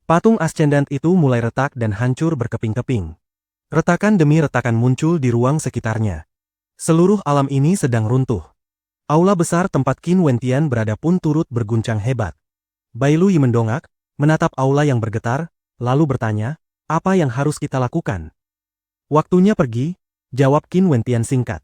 Patung Ascendant itu mulai retak dan hancur berkeping-keping. Retakan demi retakan muncul di ruang sekitarnya. Seluruh alam ini sedang runtuh. Aula besar tempat Qin Wentian berada pun turut berguncang hebat. Bailu Yi mendongak, menatap aula yang bergetar, lalu bertanya, apa yang harus kita lakukan? Waktunya pergi, jawab Qin Wentian singkat.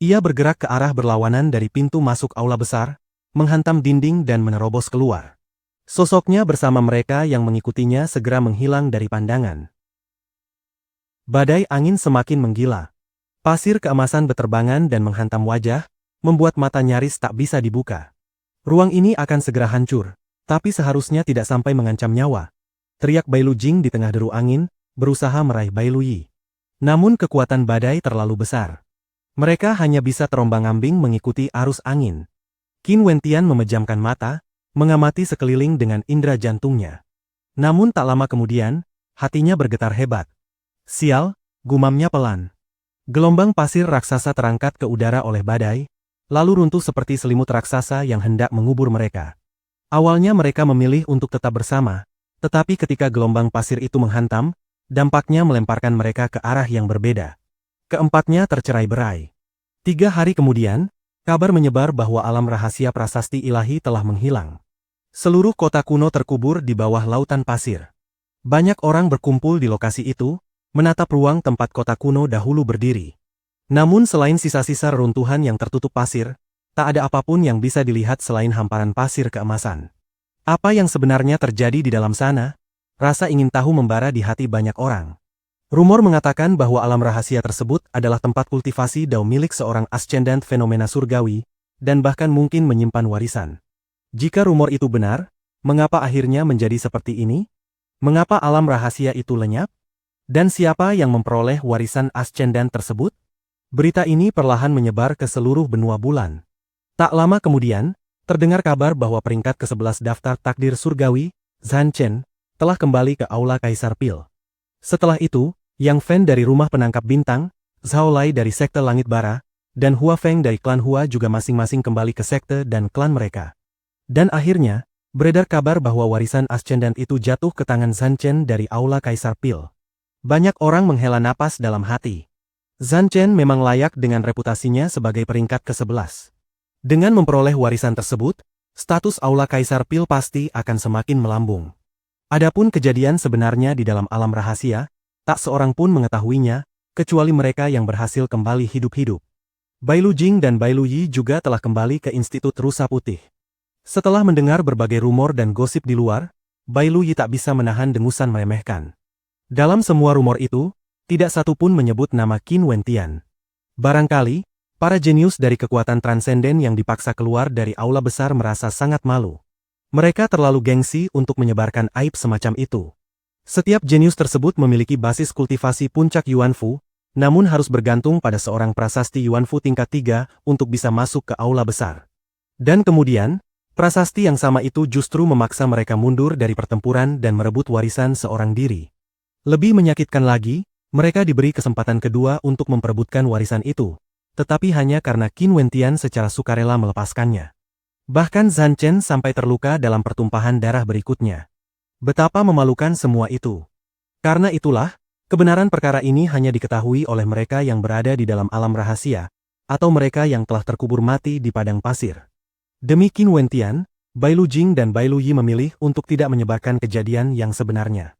Ia bergerak ke arah berlawanan dari pintu masuk aula besar, menghantam dinding dan menerobos keluar. Sosoknya bersama mereka yang mengikutinya segera menghilang dari pandangan. Badai angin semakin menggila. Pasir keemasan beterbangan dan menghantam wajah, membuat mata nyaris tak bisa dibuka. Ruang ini akan segera hancur, tapi seharusnya tidak sampai mengancam nyawa. Teriak Bailu Jing di tengah deru angin, berusaha meraih Bailu Yi. Namun kekuatan badai terlalu besar. Mereka hanya bisa terombang-ambing mengikuti arus angin. Qin Wentian memejamkan mata, mengamati sekeliling dengan indera jantungnya. Namun tak lama kemudian, hatinya bergetar hebat. Sial, gumamnya pelan. Gelombang pasir raksasa terangkat ke udara oleh badai, lalu runtuh seperti selimut raksasa yang hendak mengubur mereka. Awalnya mereka memilih untuk tetap bersama, tetapi ketika gelombang pasir itu menghantam, dampaknya melemparkan mereka ke arah yang berbeda. Keempatnya tercerai-berai. 3 hari kemudian, kabar menyebar bahwa alam rahasia prasasti ilahi telah menghilang. Seluruh kota kuno terkubur di bawah lautan pasir. Banyak orang berkumpul di lokasi itu, menatap ruang tempat kota kuno dahulu berdiri. Namun selain sisa-sisa reruntuhan yang tertutup pasir, tak ada apapun yang bisa dilihat selain hamparan pasir keemasan. Apa yang sebenarnya terjadi di dalam sana? Rasa ingin tahu membara di hati banyak orang. Rumor mengatakan bahwa alam rahasia tersebut adalah tempat kultivasi dao milik seorang Ascendant fenomena surgawi, dan bahkan mungkin menyimpan warisan. Jika rumor itu benar, Mengapa akhirnya menjadi seperti ini? Mengapa alam rahasia itu lenyap? Dan siapa yang memperoleh warisan ascendan tersebut? Berita ini perlahan menyebar ke seluruh benua bulan. Tak lama kemudian, terdengar kabar bahwa peringkat ke-11 daftar takdir surgawi, Zhan Chen, telah kembali ke Aula Kaisar Pil. Setelah itu, Yang Fen dari Rumah Penangkap Bintang, Zhao Lai dari Sekte Langit Bara, dan Hua Feng dari klan Hua juga masing-masing kembali ke sekte dan klan mereka. Dan akhirnya, beredar kabar bahwa warisan ascendan itu jatuh ke tangan Zhan Chen dari Aula Kaisar Pil. Banyak orang menghela napas dalam hati. Zhan Chen memang layak dengan reputasinya sebagai peringkat ke-11. Dengan memperoleh warisan tersebut, status Aula Kaisar Pil pasti akan semakin melambung. Adapun kejadian sebenarnya di dalam alam rahasia, tak seorang pun mengetahuinya, kecuali mereka yang berhasil kembali hidup-hidup. Bai Lu Jing dan Bai Lu Yi juga telah kembali ke Institut Rusa Putih. Setelah mendengar berbagai rumor dan gosip di luar, Bai Lu Yi tak bisa menahan dengusan meremehkan. Dalam semua rumor itu, tidak satu pun menyebut nama Qin Wentian. Barangkali, para jenius dari kekuatan transenden yang dipaksa keluar dari aula besar merasa sangat malu. Mereka terlalu gengsi untuk menyebarkan aib semacam itu. Setiap jenius tersebut memiliki basis kultivasi puncak Yuanfu, namun harus bergantung pada seorang prasasti Yuanfu tingkat 3 untuk bisa masuk ke aula besar. Dan kemudian, prasasti yang sama itu justru memaksa mereka mundur dari pertempuran dan merebut warisan seorang diri. Lebih menyakitkan lagi, mereka diberi kesempatan kedua untuk memperebutkan warisan itu, tetapi hanya karena Qin Wentian secara sukarela melepaskannya. Bahkan Zhan Chen sampai terluka dalam pertumpahan darah berikutnya. Betapa memalukan semua itu. Karena itulah, kebenaran perkara ini hanya diketahui oleh mereka yang berada di dalam alam rahasia, atau mereka yang telah terkubur mati di padang pasir. Demi Qin Wentian, Bai Lu Jing dan Bai Lu Yi memilih untuk tidak menyebarkan kejadian yang sebenarnya.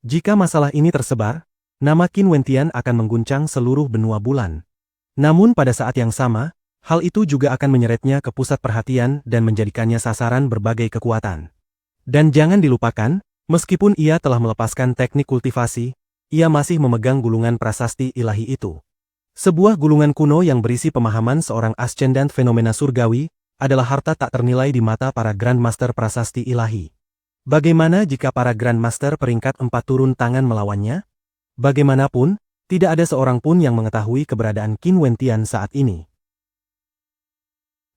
Jika masalah ini tersebar, nama Qin Wentian akan mengguncang seluruh benua bulan. Namun pada saat yang sama, hal itu juga akan menyeretnya ke pusat perhatian dan menjadikannya sasaran berbagai kekuatan. Dan jangan dilupakan, meskipun ia telah melepaskan teknik kultivasi, ia masih memegang gulungan prasasti ilahi itu. Sebuah gulungan kuno yang berisi pemahaman seorang ascendant fenomena surgawi, adalah harta tak ternilai di mata para Grandmaster prasasti ilahi. Bagaimana jika para Grandmaster peringkat 4 turun tangan melawannya? Bagaimanapun, tidak ada seorang pun yang mengetahui keberadaan Qin Wentian saat ini.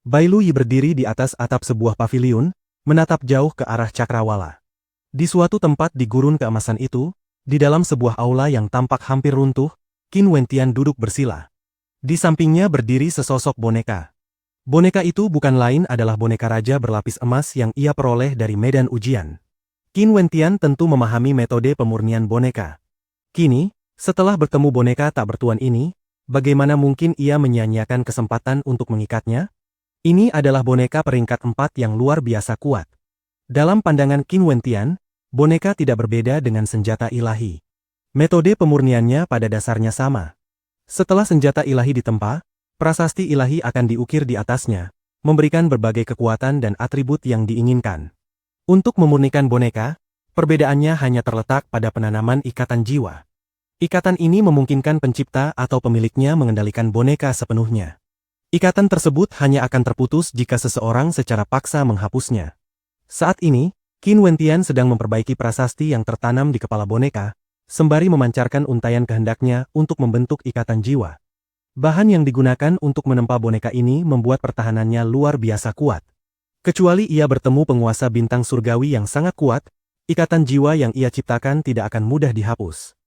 Bai Lu Yi berdiri di atas atap sebuah paviliun, menatap jauh ke arah cakrawala. Di suatu tempat di gurun keemasan itu, di dalam sebuah aula yang tampak hampir runtuh, Qin Wentian duduk bersila. Di sampingnya berdiri sesosok boneka. Boneka itu bukan lain adalah boneka raja berlapis emas yang ia peroleh dari medan ujian. Qin Wentian tentu memahami metode pemurnian boneka. Kini, setelah bertemu boneka tak bertuan ini, bagaimana mungkin ia menyia-nyiakan kesempatan untuk mengikatnya? Ini adalah boneka peringkat 4 yang luar biasa kuat. Dalam pandangan Qin Wentian, boneka tidak berbeda dengan senjata ilahi. Metode pemurniannya pada dasarnya sama. Setelah senjata ilahi ditempa, prasasti ilahi akan diukir di atasnya, memberikan berbagai kekuatan dan atribut yang diinginkan. Untuk memurnikan boneka, perbedaannya hanya terletak pada penanaman ikatan jiwa. Ikatan ini memungkinkan pencipta atau pemiliknya mengendalikan boneka sepenuhnya. Ikatan tersebut hanya akan terputus jika seseorang secara paksa menghapusnya. Saat ini, Qin Wentian sedang memperbaiki prasasti yang tertanam di kepala boneka, sembari memancarkan untaian kehendaknya untuk membentuk ikatan jiwa. Bahan yang digunakan untuk menempa boneka ini membuat pertahanannya luar biasa kuat. Kecuali ia bertemu penguasa bintang surgawi yang sangat kuat, ikatan jiwa yang ia ciptakan tidak akan mudah dihapus.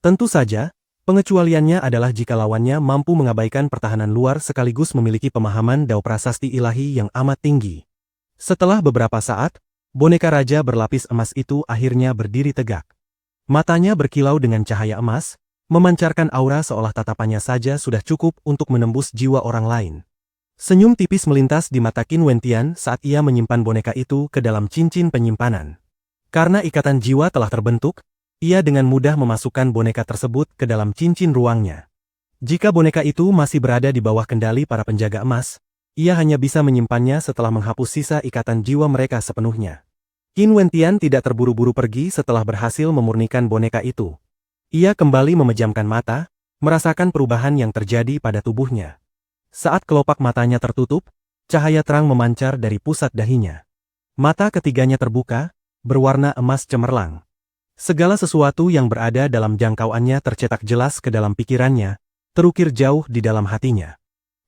Tentu saja, pengecualiannya adalah jika lawannya mampu mengabaikan pertahanan luar sekaligus memiliki pemahaman dao prasasti ilahi yang amat tinggi. Setelah beberapa saat, boneka raja berlapis emas itu akhirnya berdiri tegak. Matanya berkilau dengan cahaya emas, memancarkan aura seolah tatapannya saja sudah cukup untuk menembus jiwa orang lain. Senyum tipis melintas di mata Qin Wentian saat ia menyimpan boneka itu ke dalam cincin penyimpanan. Karena ikatan jiwa telah terbentuk, ia dengan mudah memasukkan boneka tersebut ke dalam cincin ruangnya. Jika boneka itu masih berada di bawah kendali para penjaga emas, ia hanya bisa menyimpannya setelah menghapus sisa ikatan jiwa mereka sepenuhnya. Qin Wentian tidak terburu-buru pergi setelah berhasil memurnikan boneka itu. Ia kembali memejamkan mata, merasakan perubahan yang terjadi pada tubuhnya. Saat kelopak matanya tertutup, cahaya terang memancar dari pusat dahinya. Mata ketiganya terbuka, berwarna emas cemerlang. Segala sesuatu yang berada dalam jangkauannya tercetak jelas ke dalam pikirannya, terukir jauh di dalam hatinya.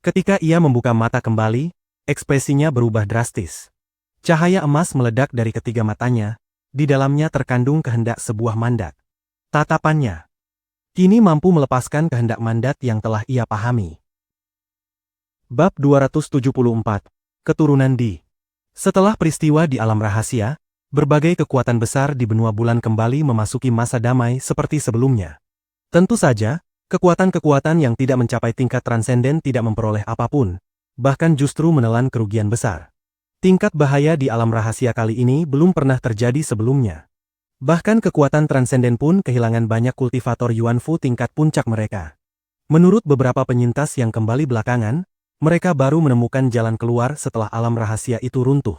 Ketika ia membuka mata kembali, ekspresinya berubah drastis. Cahaya emas meledak dari ketiga matanya, di dalamnya terkandung kehendak sebuah mandat. Tatapannya kini mampu melepaskan kehendak mandat yang telah ia pahami. Bab 274. Keturunan Di. Setelah peristiwa di alam rahasia, berbagai kekuatan besar di benua bulan kembali memasuki masa damai seperti sebelumnya. Tentu saja, kekuatan-kekuatan yang tidak mencapai tingkat transenden tidak memperoleh apapun, bahkan justru menelan kerugian besar. Tingkat bahaya di alam rahasia kali ini belum pernah terjadi sebelumnya. Bahkan kekuatan transenden pun kehilangan banyak kultivator Yuanfu tingkat puncak mereka. Menurut beberapa penyintas yang kembali belakangan, mereka baru menemukan jalan keluar setelah alam rahasia itu runtuh.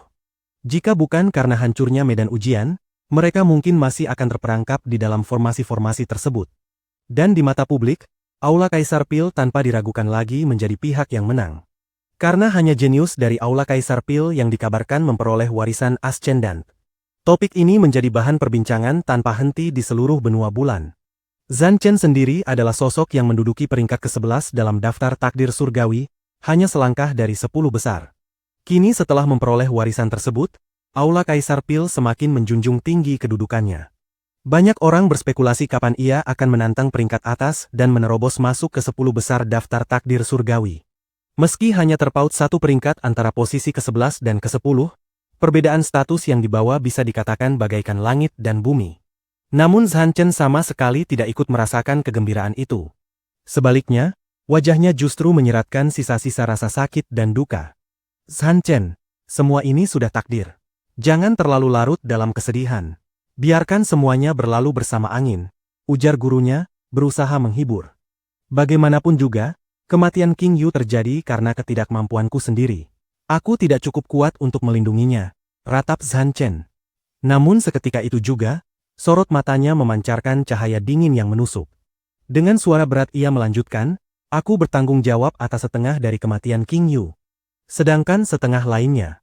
Jika bukan karena hancurnya medan ujian, mereka mungkin masih akan terperangkap di dalam formasi-formasi tersebut. Dan di mata publik, Aula Kaisar Pil tanpa diragukan lagi menjadi pihak yang menang. Karena hanya jenius dari Aula Kaisar Pil yang dikabarkan memperoleh warisan Ascendant. Topik ini menjadi bahan perbincangan tanpa henti di seluruh benua bulan. Zhan Chen sendiri adalah sosok yang menduduki peringkat ke-11 dalam daftar takdir surgawi, hanya selangkah dari 10 besar. Kini setelah memperoleh warisan tersebut, Aula Kaisar Pil semakin menjunjung tinggi kedudukannya. Banyak orang berspekulasi kapan ia akan menantang peringkat atas dan menerobos masuk ke 10 besar daftar takdir surgawi. Meski hanya terpaut satu peringkat antara posisi ke-11 dan ke-10, perbedaan status yang dibawa bisa dikatakan bagaikan langit dan bumi. Namun Zhan Chen sama sekali tidak ikut merasakan kegembiraan itu. Sebaliknya, wajahnya justru menyeratkan sisa-sisa rasa sakit dan duka. Zhan Chen, semua ini sudah takdir. Jangan terlalu larut dalam kesedihan. Biarkan semuanya berlalu bersama angin, ujar gurunya, berusaha menghibur. Bagaimanapun juga, kematian King Yu terjadi karena ketidakmampuanku sendiri. Aku tidak cukup kuat untuk melindunginya, ratap Zhan Chen. Namun seketika itu juga, sorot matanya memancarkan cahaya dingin yang menusuk. Dengan suara berat ia melanjutkan, aku bertanggung jawab atas setengah dari kematian King Yu. Sedangkan setengah lainnya.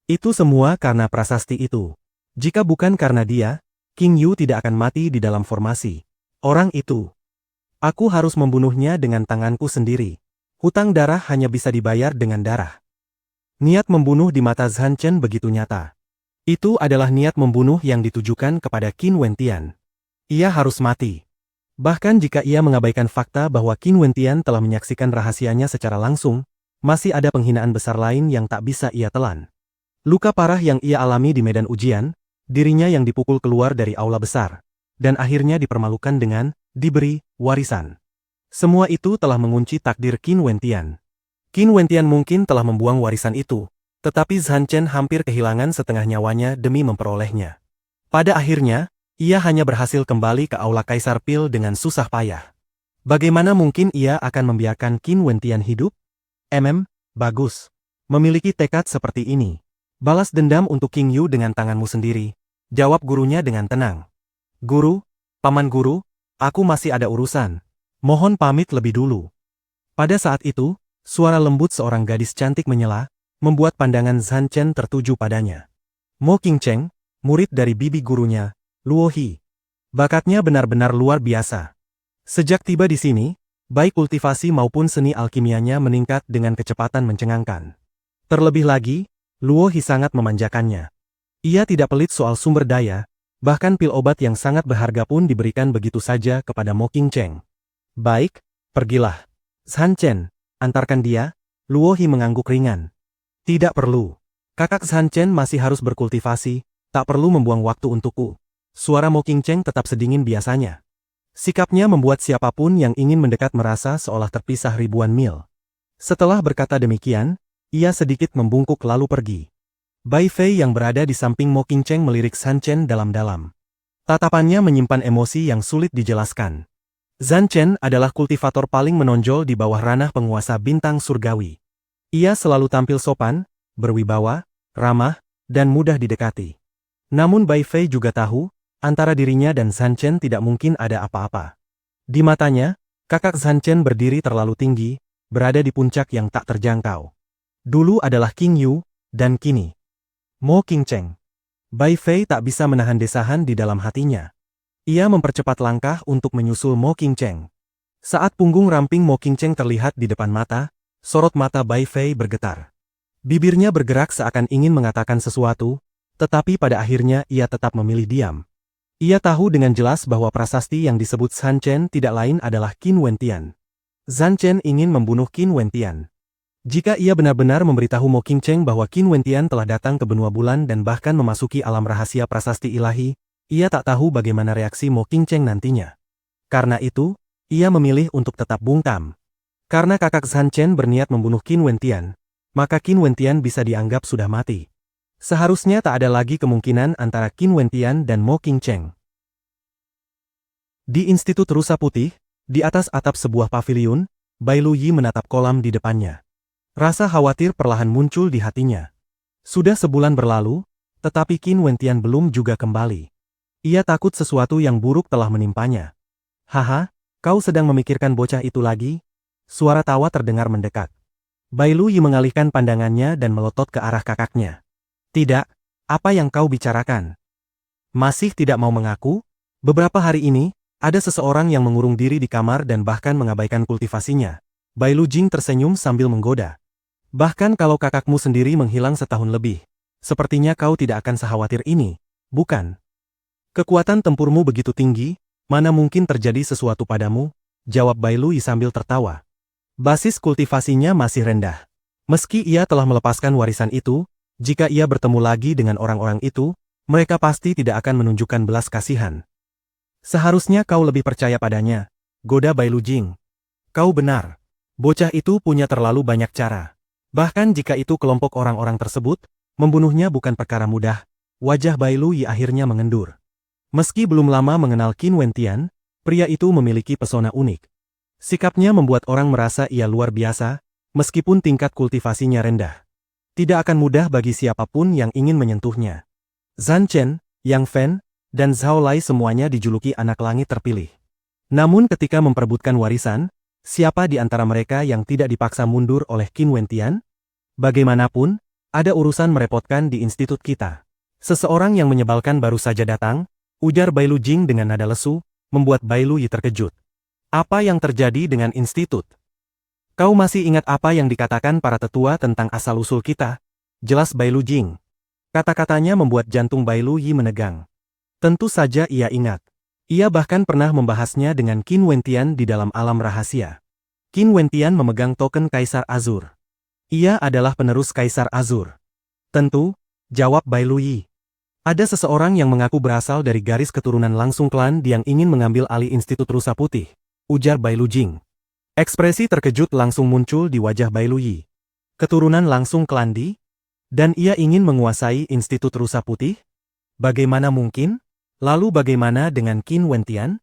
Itu semua karena prasasti itu. Jika bukan karena dia, King Yu tidak akan mati di dalam formasi. Orang itu. Aku harus membunuhnya dengan tanganku sendiri. Hutang darah hanya bisa dibayar dengan darah. Niat membunuh di mata Zhan Chen begitu nyata. Itu adalah niat membunuh yang ditujukan kepada Qin Wentian. Ia harus mati. Bahkan jika ia mengabaikan fakta bahwa Qin Wentian telah menyaksikan rahasianya secara langsung, masih ada penghinaan besar lain yang tak bisa ia telan. Luka parah yang ia alami di medan ujian, dirinya yang dipukul keluar dari aula besar, dan akhirnya dipermalukan dengan diberi warisan. Semua itu telah mengunci takdir Qin Wentian. Qin Wentian mungkin telah membuang warisan itu, tetapi Zhan Chen hampir kehilangan setengah nyawanya demi memperolehnya. Pada akhirnya, ia hanya berhasil kembali ke aula Kaisar Pil dengan susah payah. Bagaimana mungkin ia akan membiarkan Qin Wentian hidup? Bagus. Memiliki tekad seperti ini. Balas dendam untuk King Yu dengan tanganmu sendiri, jawab gurunya dengan tenang. Guru, paman guru, aku masih ada urusan. Mohon pamit lebih dulu. Pada saat itu, suara lembut seorang gadis cantik menyela, membuat pandangan Zhan Chen tertuju padanya. Mo Qingcheng, murid dari bibi gurunya, Luo He. Bakatnya benar-benar luar biasa. Sejak tiba di sini, baik kultivasi maupun seni alkimianya meningkat dengan kecepatan mencengangkan. Terlebih lagi, Luo He sangat memanjakannya. Ia tidak pelit soal sumber daya, bahkan pil obat yang sangat berharga pun diberikan begitu saja kepada Mo Qingcheng. Baik, pergilah. Zhan Chen, antarkan dia. Luo He mengangguk ringan. Tidak perlu. Kakak Zhan Chen masih harus berkultivasi, tak perlu membuang waktu untukku. Suara Mo Qingcheng tetap sedingin biasanya. Sikapnya membuat siapapun yang ingin mendekat merasa seolah terpisah ribuan mil. Setelah berkata demikian, ia sedikit membungkuk lalu pergi. Bai Fei yang berada di samping Mo Qingcheng melirik Zhan Chen dalam-dalam. Tatapannya menyimpan emosi yang sulit dijelaskan. Zhan Chen adalah kultivator paling menonjol di bawah ranah penguasa bintang surgawi. Ia selalu tampil sopan, berwibawa, ramah, dan mudah didekati. Namun Bai Fei juga tahu, antara dirinya dan Zhan Chen tidak mungkin ada apa-apa. Di matanya, kakak Zhan Chen berdiri terlalu tinggi, berada di puncak yang tak terjangkau. Dulu adalah King Yu, dan kini Mo Qingcheng. Bai Fei tak bisa menahan desahan di dalam hatinya. Ia mempercepat langkah untuk menyusul Mo Qingcheng. Saat punggung ramping Mo Qingcheng terlihat di depan mata, sorot mata Bai Fei bergetar. Bibirnya bergerak seakan ingin mengatakan sesuatu, tetapi pada akhirnya ia tetap memilih diam. Ia tahu dengan jelas bahwa prasasti yang disebut Zhan Chen tidak lain adalah Qin Wentian. Zhan Chen ingin membunuh Qin Wentian. Jika ia benar-benar memberitahu Mo Qingcheng bahwa Qin Wentian telah datang ke benua bulan dan bahkan memasuki alam rahasia prasasti ilahi, ia tak tahu bagaimana reaksi Mo Qingcheng nantinya. Karena itu, ia memilih untuk tetap bungkam. Karena kakak Zhan Chen berniat membunuh Qin Wentian, maka Qin Wentian bisa dianggap sudah mati. Seharusnya tak ada lagi kemungkinan antara Qin Wentian dan Mo Qingcheng. Di Institut Rusa Putih, di atas atap sebuah paviliun, Bai Luyi menatap kolam di depannya. Rasa khawatir perlahan muncul di hatinya. Sudah sebulan berlalu, tetapi Qin Wentian belum juga kembali. Ia takut sesuatu yang buruk telah menimpanya. Haha, kau sedang memikirkan bocah itu lagi? Suara tawa terdengar mendekat. Bai Luyi mengalihkan pandangannya dan melotot ke arah kakaknya. Tidak, apa yang kau bicarakan? Masih tidak mau mengaku? Beberapa hari ini, ada seseorang yang mengurung diri di kamar dan bahkan mengabaikan kultivasinya. Bai Lujing tersenyum sambil menggoda. Bahkan kalau kakakmu sendiri menghilang setahun lebih, sepertinya kau tidak akan sekhawatir ini, bukan? Kekuatan tempurmu begitu tinggi, mana mungkin terjadi sesuatu padamu? Jawab Bai Luyi sambil tertawa. Basis kultivasinya masih rendah. Meski ia telah melepaskan warisan itu, jika ia bertemu lagi dengan orang-orang itu, mereka pasti tidak akan menunjukkan belas kasihan. Seharusnya kau lebih percaya padanya, goda Bai Lujing. Kau benar. Bocah itu punya terlalu banyak cara. Bahkan jika itu kelompok orang-orang tersebut, membunuhnya bukan perkara mudah. Wajah Bai Luyi akhirnya mengendur. Meski belum lama mengenal Qin Wentian, pria itu memiliki pesona unik. Sikapnya membuat orang merasa ia luar biasa, meskipun tingkat kultivasinya rendah. Tidak akan mudah bagi siapapun yang ingin menyentuhnya. Zhan Chen, Yang Fen, dan Zhao Lai semuanya dijuluki anak langit terpilih. Namun ketika memperebutkan warisan, siapa di antara mereka yang tidak dipaksa mundur oleh Qin Wentian? Bagaimanapun, ada urusan merepotkan di institut kita. Seseorang yang menyebalkan baru saja datang, ujar Bai Lujing dengan nada lesu, membuat Bai Luyi terkejut. Apa yang terjadi dengan institut? Kau masih ingat apa yang dikatakan para tetua tentang asal-usul kita? Jelas Bai Lujing. Kata-katanya membuat jantung Bai Luyi menegang. Tentu saja ia ingat. Ia bahkan pernah membahasnya dengan Qin Wentian di dalam alam rahasia. Qin Wentian memegang token Kaisar Azur. Ia adalah penerus Kaisar Azur. Tentu, jawab Bai Luyi. Ada seseorang yang mengaku berasal dari garis keturunan langsung klan yang ingin mengambil alih Institut Rusa Putih, ujar Bai Lujing. Ekspresi terkejut langsung muncul di wajah Bai Luyi. Keturunan langsung klan Di? Dan ia ingin menguasai Institut Rusa Putih? Bagaimana mungkin? Lalu bagaimana dengan Qin Wentian?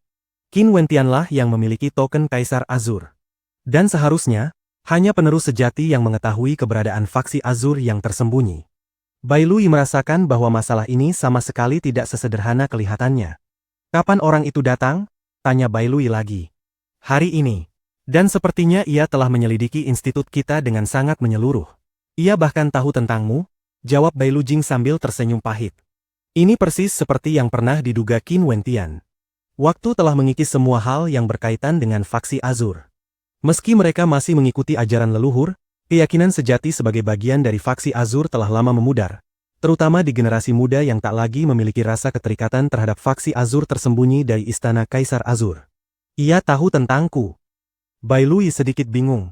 Qin Wentianlah yang memiliki token Kaisar Azur. Dan seharusnya, hanya penerus sejati yang mengetahui keberadaan faksi Azur yang tersembunyi. Bai Luyi merasakan bahwa masalah ini sama sekali tidak sesederhana kelihatannya. Kapan orang itu datang? Tanya Bai Luyi lagi. Hari ini. Dan sepertinya ia telah menyelidiki institut kita dengan sangat menyeluruh. Ia bahkan tahu tentangmu, jawab Bai Lujing sambil tersenyum pahit. Ini persis seperti yang pernah diduga Qin Wentian. Waktu telah mengikis semua hal yang berkaitan dengan faksi Azur. Meski mereka masih mengikuti ajaran leluhur, keyakinan sejati sebagai bagian dari faksi Azur telah lama memudar, terutama di generasi muda yang tak lagi memiliki rasa keterikatan terhadap faksi Azur tersembunyi dari istana Kaisar Azur. Ia tahu tentangku. Bai Luyi sedikit bingung.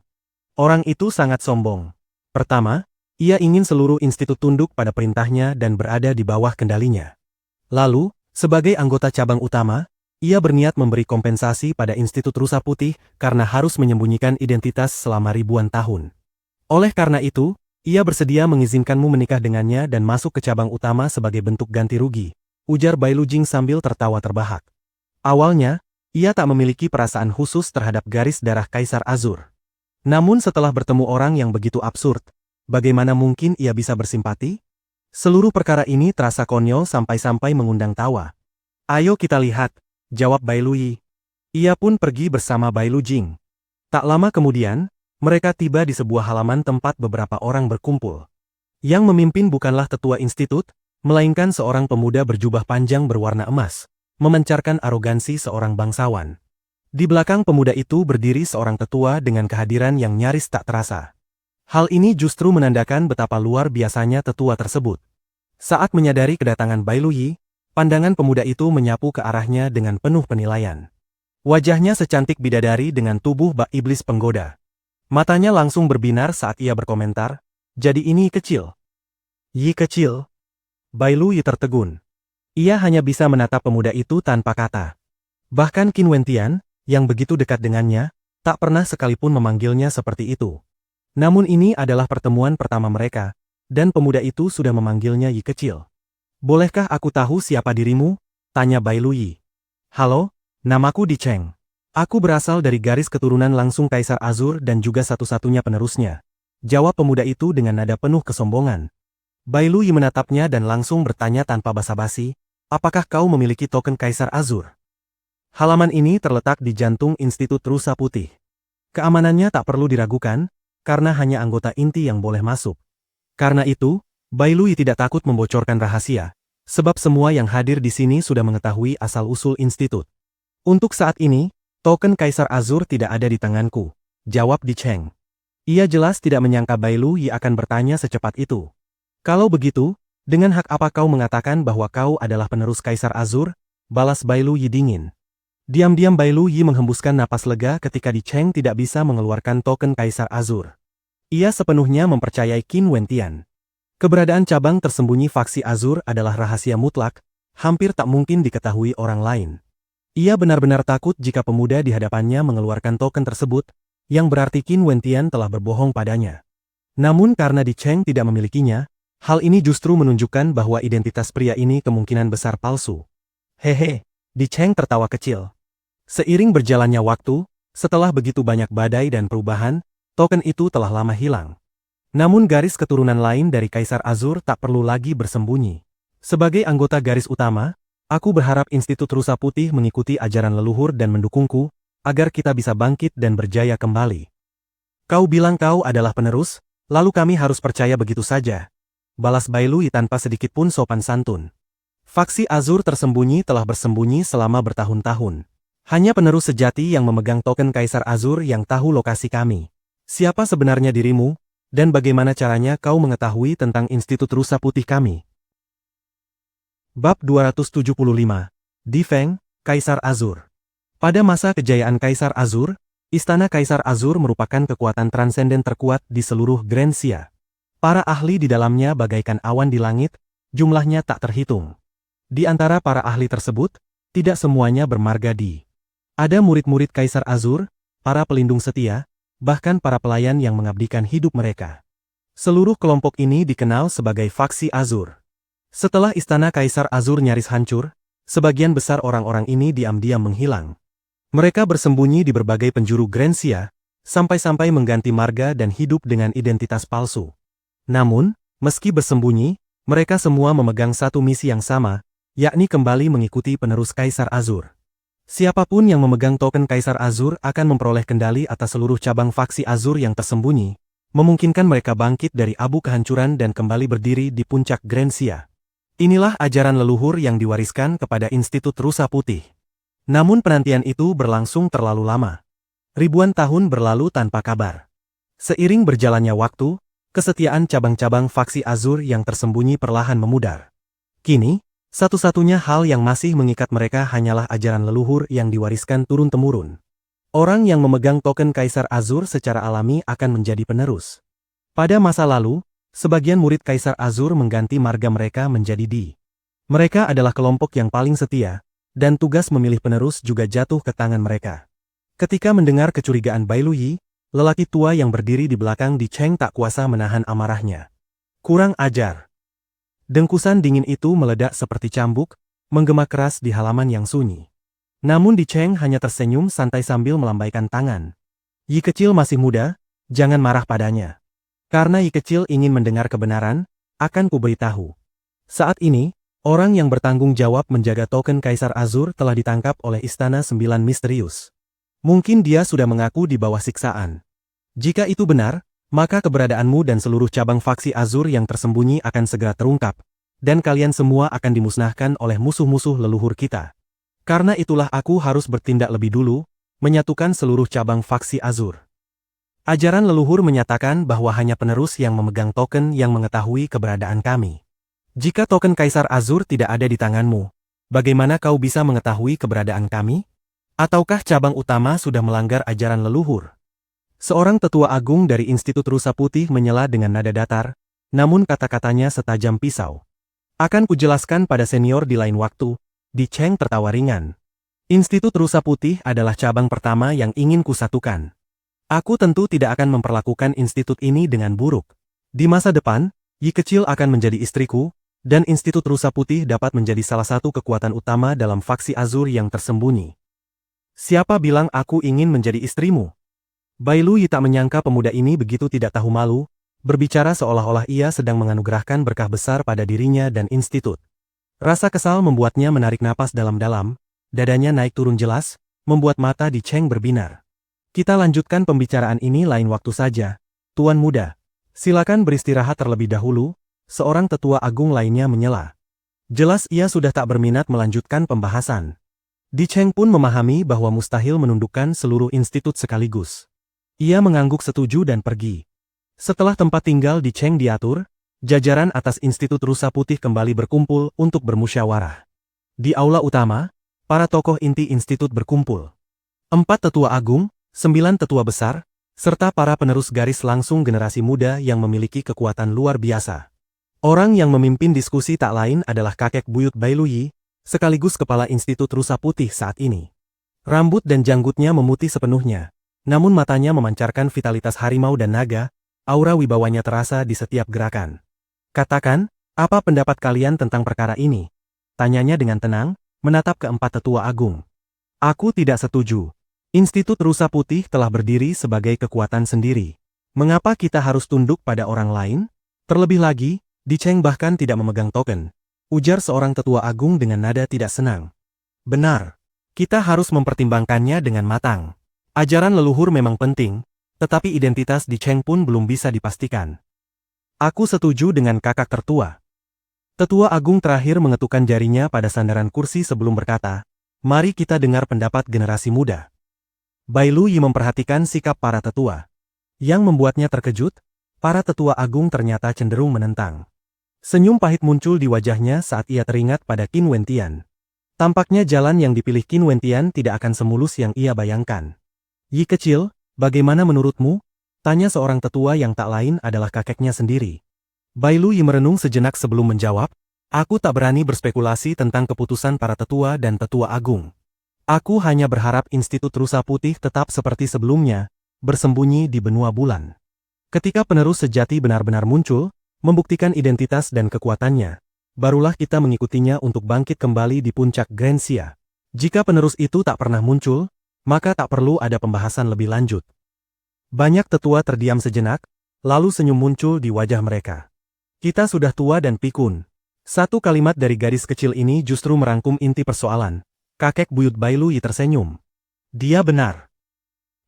Orang itu sangat sombong. Pertama, ia ingin seluruh institut tunduk pada perintahnya dan berada di bawah kendalinya. Lalu, sebagai anggota cabang utama, ia berniat memberi kompensasi pada Institut Rusa Putih karena harus menyembunyikan identitas selama ribuan tahun. Oleh karena itu, ia bersedia mengizinkanmu menikah dengannya dan masuk ke cabang utama sebagai bentuk ganti rugi, ujar Bai Lujing sambil tertawa terbahak. Awalnya, ia tak memiliki perasaan khusus terhadap garis darah Kaisar Azur. Namun setelah bertemu orang yang begitu absurd, bagaimana mungkin ia bisa bersimpati? Seluruh perkara ini terasa konyol sampai-sampai mengundang tawa. Ayo kita lihat, jawab Bai Luyi. Ia pun pergi bersama Bai Lujing. Tak lama kemudian, mereka tiba di sebuah halaman tempat beberapa orang berkumpul. Yang memimpin bukanlah tetua institut, melainkan seorang pemuda berjubah panjang berwarna emas, memancarkan arogansi seorang bangsawan. Di belakang pemuda itu berdiri seorang tetua dengan kehadiran yang nyaris tak terasa. Hal ini justru menandakan betapa luar biasanya tetua tersebut. Saat menyadari kedatangan Bai Luyi, pandangan pemuda itu menyapu ke arahnya dengan penuh penilaian. Wajahnya secantik bidadari dengan tubuh bak iblis penggoda. Matanya langsung berbinar saat ia berkomentar, "Jadi ini kecil." "Yi kecil?" Bai Luyi tertegun. Ia hanya bisa menatap pemuda itu tanpa kata. Bahkan Qin Wentian, yang begitu dekat dengannya, tak pernah sekalipun memanggilnya seperti itu. Namun ini adalah pertemuan pertama mereka, dan pemuda itu sudah memanggilnya Yi kecil. "Bolehkah aku tahu siapa dirimu?" tanya Bai Luyi. "Halo, namaku Di Cheng. Aku berasal dari garis keturunan langsung Kaisar Azur dan juga satu-satunya penerusnya," jawab pemuda itu dengan nada penuh kesombongan. Bai Luyi menatapnya dan langsung bertanya tanpa basa-basi, "Apakah kau memiliki token Kaisar Azur?" Halaman ini terletak di jantung Institut Rusa Putih. Keamanannya tak perlu diragukan, karena hanya anggota inti yang boleh masuk. Karena itu, Bai Luyi tidak takut membocorkan rahasia, sebab semua yang hadir di sini sudah mengetahui asal-usul institut. "Untuk saat ini, token Kaisar Azur tidak ada di tanganku," jawab Di Cheng. Ia jelas tidak menyangka Bai Luyi akan bertanya secepat itu. "Kalau begitu, dengan hak apa kau mengatakan bahwa kau adalah penerus Kaisar Azur?" balas Bai Luyi dingin. Diam-diam Bai Luyi menghembuskan napas lega ketika Di Cheng tidak bisa mengeluarkan token Kaisar Azur. Ia sepenuhnya mempercayai Qin Wentian. Keberadaan cabang tersembunyi faksi Azur adalah rahasia mutlak, hampir tak mungkin diketahui orang lain. Ia benar-benar takut jika pemuda di hadapannya mengeluarkan token tersebut, yang berarti Qin Wentian telah berbohong padanya. Namun karena Di Cheng tidak memilikinya, hal ini justru menunjukkan bahwa identitas pria ini kemungkinan besar palsu. "Hehe," Di Cheng tertawa kecil. Seiring berjalannya waktu, setelah begitu banyak badai dan perubahan, token itu telah lama hilang. Namun garis keturunan lain dari Kaisar Azur tak perlu lagi bersembunyi. Sebagai anggota garis utama, aku berharap Institut Rusa Putih mengikuti ajaran leluhur dan mendukungku, agar kita bisa bangkit dan berjaya kembali. "Kau bilang kau adalah penerus, lalu kami harus percaya begitu saja?" balas Bai Luyi tanpa sedikit pun sopan santun. Faksi Azur tersembunyi telah bersembunyi selama bertahun-tahun. Hanya penerus sejati yang memegang token Kaisar Azur yang tahu lokasi kami. Siapa sebenarnya dirimu, dan bagaimana caranya kau mengetahui tentang Institut Rusa Putih kami? Bab 275. Di Feng, Kaisar Azur. Pada masa kejayaan Kaisar Azur, Istana Kaisar Azur merupakan kekuatan transenden terkuat di seluruh Grand Xia. Para ahli di dalamnya bagaikan awan di langit, jumlahnya tak terhitung. Di antara para ahli tersebut, tidak semuanya bermarga di. Ada murid-murid Kaisar Azur, para pelindung setia, bahkan para pelayan yang mengabdikan hidup mereka. Seluruh kelompok ini dikenal sebagai faksi Azur. Setelah Istana Kaisar Azur nyaris hancur, sebagian besar orang-orang ini diam-diam menghilang. Mereka bersembunyi di berbagai penjuru Grand Xia, sampai-sampai mengganti marga dan hidup dengan identitas palsu. Namun, meski bersembunyi, mereka semua memegang satu misi yang sama, yakni kembali mengikuti penerus Kaisar Azur. Siapapun yang memegang token Kaisar Azur akan memperoleh kendali atas seluruh cabang faksi Azur yang tersembunyi, memungkinkan mereka bangkit dari abu kehancuran dan kembali berdiri di puncak Grand Xia. Inilah ajaran leluhur yang diwariskan kepada Institut Rusa Putih. Namun penantian itu berlangsung terlalu lama. Ribuan tahun berlalu tanpa kabar. Seiring berjalannya waktu, kesetiaan cabang-cabang faksi Azur yang tersembunyi perlahan memudar. Kini, satu-satunya hal yang masih mengikat mereka hanyalah ajaran leluhur yang diwariskan turun-temurun. Orang yang memegang token Kaisar Azur secara alami akan menjadi penerus. Pada masa lalu, sebagian murid Kaisar Azur mengganti marga mereka menjadi Di. Mereka adalah kelompok yang paling setia, dan tugas memilih penerus juga jatuh ke tangan mereka. Ketika mendengar kecurigaan Bai Luyi, lelaki tua yang berdiri di belakang Di Cheng tak kuasa menahan amarahnya. "Kurang ajar." Dengkusan dingin itu meledak seperti cambuk, menggema keras di halaman yang sunyi. Namun Di Cheng hanya tersenyum santai sambil melambaikan tangan. "Yi kecil masih muda, jangan marah padanya. Karena Yi kecil ingin mendengar kebenaran, akan kuberitahu. Saat ini, orang yang bertanggung jawab menjaga token Kaisar Azur telah ditangkap oleh Istana Sembilan Misterius. Mungkin dia sudah mengaku di bawah siksaan. Jika itu benar, maka keberadaanmu dan seluruh cabang faksi Azur yang tersembunyi akan segera terungkap, dan kalian semua akan dimusnahkan oleh musuh-musuh leluhur kita. Karena itulah aku harus bertindak lebih dulu, menyatukan seluruh cabang faksi Azur. Ajaran leluhur menyatakan bahwa hanya penerus yang memegang token yang mengetahui keberadaan kami. Jika token Kaisar Azur tidak ada di tanganmu, bagaimana kau bisa mengetahui keberadaan kami? Ataukah cabang utama sudah melanggar ajaran leluhur? Seorang tetua agung dari Institut Rusa Putih menyela dengan nada datar, namun kata-katanya setajam pisau. Akan kujelaskan pada senior di lain waktu, Di Cheng tertawa ringan. Institut Rusa Putih adalah cabang pertama yang ingin kusatukan. Aku tentu tidak akan memperlakukan institut ini dengan buruk. Di masa depan, Yi kecil akan menjadi istriku, dan Institut Rusa Putih dapat menjadi salah satu kekuatan utama dalam faksi Azur yang tersembunyi. Siapa bilang aku ingin menjadi istrimu? Bai Lu Yi tak menyangka pemuda ini begitu tidak tahu malu, berbicara seolah-olah ia sedang menganugerahkan berkah besar pada dirinya dan institut. Rasa kesal membuatnya menarik napas dalam-dalam, dadanya naik turun jelas, membuat mata Di Cheng berbinar. Kita lanjutkan pembicaraan ini lain waktu saja, Tuan Muda. Silakan beristirahat terlebih dahulu, seorang tetua agung lainnya menyela. Jelas ia sudah tak berminat melanjutkan pembahasan. Di Cheng pun memahami bahwa mustahil menundukkan seluruh institut sekaligus. Ia mengangguk setuju dan pergi. Setelah tempat tinggal Di Cheng diatur, jajaran atas Institut Rusa Putih kembali berkumpul untuk bermusyawarah. Di aula utama, para tokoh inti institut berkumpul. 4 tetua agung, 9 tetua besar, serta para penerus garis langsung generasi muda yang memiliki kekuatan luar biasa. Orang yang memimpin diskusi tak lain adalah kakek buyut Bai Lu Yi, sekaligus kepala Institut Rusa Putih saat ini. Rambut dan janggutnya memutih sepenuhnya. Namun matanya memancarkan vitalitas harimau dan naga, aura wibawanya terasa di setiap gerakan. Katakan, apa pendapat kalian tentang perkara ini? Tanyanya dengan tenang, menatap keempat tetua agung. Aku tidak setuju. Institut Rusa Putih telah berdiri sebagai kekuatan sendiri. Mengapa kita harus tunduk pada orang lain? Terlebih lagi, Di Cheng bahkan tidak memegang token. Ujar seorang tetua agung dengan nada tidak senang. Benar. Kita harus mempertimbangkannya dengan matang. Ajaran leluhur memang penting, tetapi identitas Di Cheng pun belum bisa dipastikan. Aku setuju dengan kakak tertua. Tetua agung terakhir mengetukkan jarinya pada sandaran kursi sebelum berkata, mari kita dengar pendapat generasi muda. Bai Lu Yi memperhatikan sikap para tetua. Yang membuatnya terkejut, para tetua agung ternyata cenderung menentang. Senyum pahit muncul di wajahnya saat ia teringat pada Qin Wentian. Tampaknya jalan yang dipilih Qin Wentian tidak akan semulus yang ia bayangkan. Yi kecil, bagaimana menurutmu? Tanya seorang tetua yang tak lain adalah kakeknya sendiri. Bai Lu Yi merenung sejenak sebelum menjawab, aku tak berani berspekulasi tentang keputusan para tetua dan tetua agung. Aku hanya berharap Institut Rusa Putih tetap seperti sebelumnya, bersembunyi di benua bulan. Ketika penerus sejati benar-benar muncul, membuktikan identitas dan kekuatannya, barulah kita mengikutinya untuk bangkit kembali di puncak Grand Xia. Jika penerus itu tak pernah muncul, maka tak perlu ada pembahasan lebih lanjut. Banyak tetua terdiam sejenak, lalu senyum muncul di wajah mereka. Kita sudah tua dan pikun. Satu kalimat dari gadis kecil ini justru merangkum inti persoalan. Kakek buyut Bai Lu Yi tersenyum. Dia benar.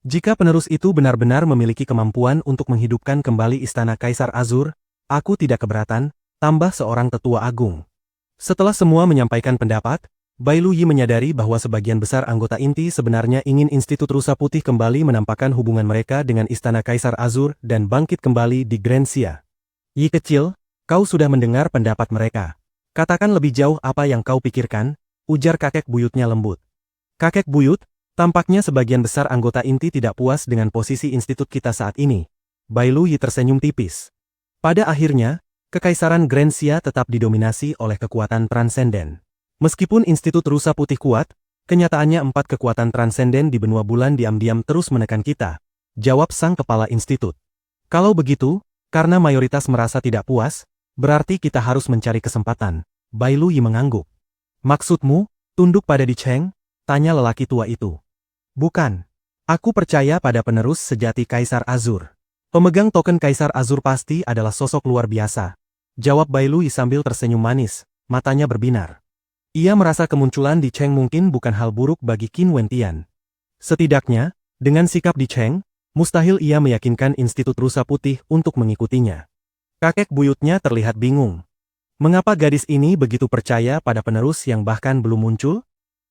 Jika penerus itu benar-benar memiliki kemampuan untuk menghidupkan kembali istana Kaisar Azur, aku tidak keberatan, tambah seorang tetua agung. Setelah semua menyampaikan pendapat, Bai Lu Yi menyadari bahwa sebagian besar anggota inti sebenarnya ingin Institut Rusa Putih kembali menampakkan hubungan mereka dengan Istana Kaisar Azur dan bangkit kembali di Grand Xia. Yi kecil, kau sudah mendengar pendapat mereka. Katakan lebih jauh apa yang kau pikirkan, ujar kakek buyutnya lembut. Kakek buyut, tampaknya sebagian besar anggota inti tidak puas dengan posisi institut kita saat ini. Bai Lu Yi tersenyum tipis. Pada akhirnya, Kekaisaran Grand Xia tetap didominasi oleh kekuatan transenden. Meskipun Institut Rusa Putih kuat, kenyataannya 4 kekuatan transenden di benua bulan diam-diam terus menekan kita, jawab sang kepala institut. Kalau begitu, karena mayoritas merasa tidak puas, berarti kita harus mencari kesempatan. Bai Lu Yi mengangguk. Maksudmu, tunduk pada Di Cheng? Tanya lelaki tua itu. Bukan. Aku percaya pada penerus sejati Kaisar Azur. Pemegang token Kaisar Azur pasti adalah sosok luar biasa. Jawab Bai Lu Yi sambil tersenyum manis, matanya berbinar. Ia merasa kemunculan Di Cheng mungkin bukan hal buruk bagi Qin Wentian. Setidaknya, dengan sikap Di Cheng, Mustahil ia meyakinkan Institut Rusa Putih untuk mengikutinya. Kakek buyutnya terlihat bingung. Mengapa gadis ini begitu percaya pada penerus yang bahkan belum muncul?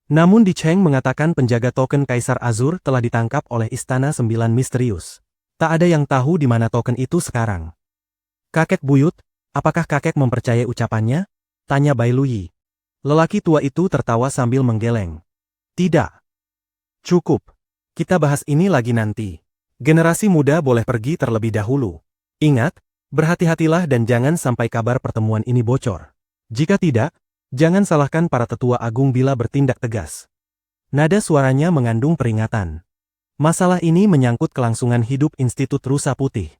Namun Di Cheng mengatakan penjaga token Kaisar Azur telah ditangkap oleh Istana Sembilan Misterius. Tak ada yang tahu di mana token itu sekarang. Kakek buyut, apakah kakek mempercayai ucapannya? Tanya Bai Luyi. Lelaki tua itu tertawa sambil menggeleng. Tidak. Cukup. Kita bahas ini lagi nanti. Generasi muda boleh pergi terlebih dahulu. Ingat, berhati-hatilah dan jangan sampai kabar pertemuan ini bocor. Jika tidak, jangan salahkan para tetua agung bila bertindak tegas. Nada suaranya mengandung peringatan. Masalah ini menyangkut kelangsungan hidup Institut Rusa Putih.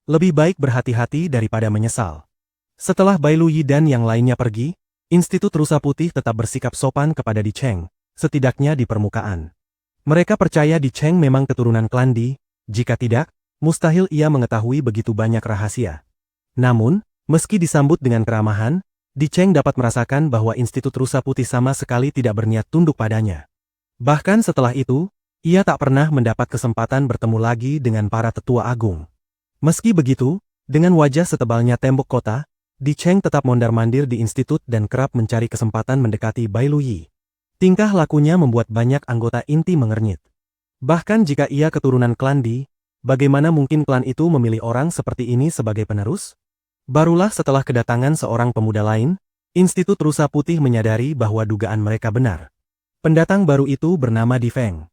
Lebih baik berhati-hati daripada menyesal. Setelah Bai Luyi dan yang lainnya pergi, Institut Rusa Putih tetap bersikap sopan kepada Di Cheng, setidaknya di permukaan. Mereka percaya Di Cheng memang keturunan klan Di, jika tidak, mustahil ia mengetahui begitu banyak rahasia. Namun, meski disambut dengan keramahan, Di Cheng dapat merasakan bahwa Institut Rusa Putih sama sekali tidak berniat tunduk padanya. Bahkan setelah itu, ia tak pernah mendapat kesempatan bertemu lagi dengan para tetua agung. Meski begitu, dengan wajah setebalnya tembok kota, Di Cheng tetap mondar-mandir di institut dan kerap mencari kesempatan mendekati Bai Luyi. Tingkah lakunya membuat banyak anggota inti mengernyit. Bahkan jika ia keturunan klan Di, bagaimana mungkin klan itu memilih orang seperti ini sebagai penerus? Barulah setelah kedatangan seorang pemuda lain, Institut Rusa Putih menyadari bahwa dugaan mereka benar. Pendatang baru itu bernama Di Feng.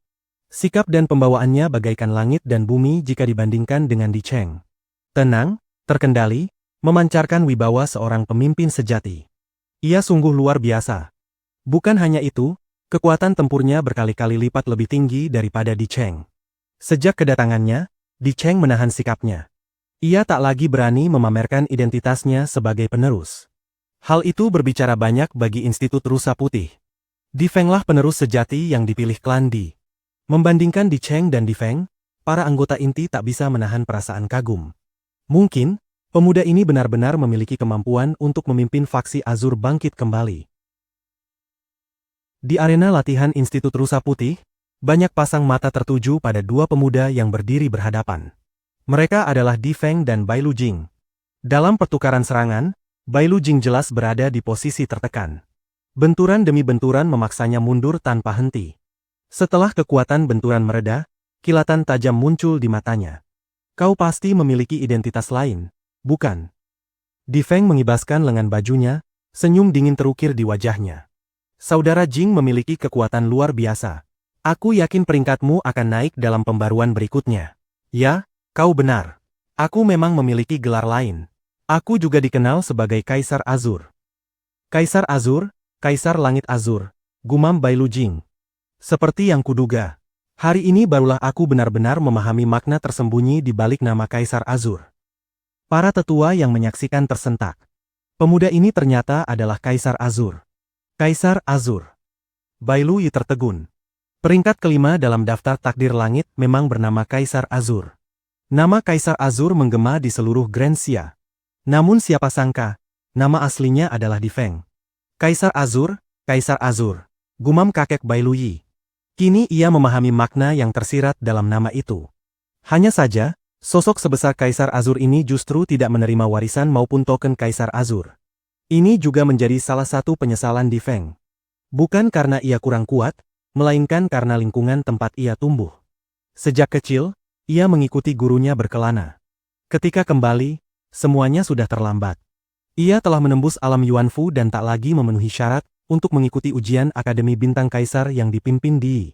Sikap dan pembawaannya bagaikan langit dan bumi jika dibandingkan dengan Di Cheng. Tenang, terkendali, memancarkan wibawa seorang pemimpin sejati. Ia sungguh luar biasa. Bukan hanya itu, kekuatan tempurnya berkali-kali lipat lebih tinggi daripada Di Cheng. Sejak kedatangannya, Di Cheng menahan sikapnya. Ia tak lagi berani memamerkan identitasnya sebagai penerus. Hal itu berbicara banyak bagi Institut Rusa Putih. Di Fenglah penerus sejati yang dipilih klan Di. Membandingkan Di Cheng dan Di Feng, para anggota inti tak bisa menahan perasaan kagum. Mungkin, pemuda ini benar-benar memiliki kemampuan untuk memimpin faksi Azur bangkit kembali. Di arena latihan Institut Rusa Putih, banyak pasang mata tertuju pada dua pemuda yang berdiri berhadapan. Mereka adalah Di Feng dan Bai Lujing. Dalam pertukaran serangan, Bai Lujing jelas berada di posisi tertekan. Benturan demi benturan memaksanya mundur tanpa henti. Setelah kekuatan benturan mereda, kilatan tajam muncul di matanya. Kau pasti memiliki identitas lain, bukan? Di Feng mengibaskan lengan bajunya, senyum dingin terukir di wajahnya. Saudara Jing memiliki kekuatan luar biasa. Aku yakin peringkatmu akan naik dalam pembaruan berikutnya. Ya, kau benar. Aku memang memiliki gelar lain. Aku juga dikenal sebagai Kaisar Azur. Kaisar Azur, Kaisar Langit Azur, gumam Bai Lujing. Seperti yang kuduga, hari ini barulah aku benar-benar memahami makna tersembunyi di balik nama Kaisar Azur. Para tetua yang menyaksikan tersentak. Pemuda ini ternyata adalah Kaisar Azur. Kaisar Azur. Bai Luyi tertegun. Peringkat kelima dalam daftar takdir langit memang bernama Kaisar Azur. Nama Kaisar Azur menggema di seluruh Grand Xia. Namun siapa sangka, nama aslinya adalah Di Feng. Kaisar Azur, gumam kakek Bai Luyi. Kini ia memahami makna yang tersirat dalam nama itu. Hanya saja, sosok sebesar Kaisar Azur ini justru tidak menerima warisan maupun token Kaisar Azur. Ini juga menjadi salah satu penyesalan Di Feng. Bukan karena ia kurang kuat, melainkan karena lingkungan tempat ia tumbuh. Sejak kecil, ia mengikuti gurunya berkelana. Ketika kembali, semuanya sudah terlambat. Ia telah menembus alam Yuanfu dan tak lagi memenuhi syarat untuk mengikuti ujian Akademi Bintang Kaisar yang dipimpin Di.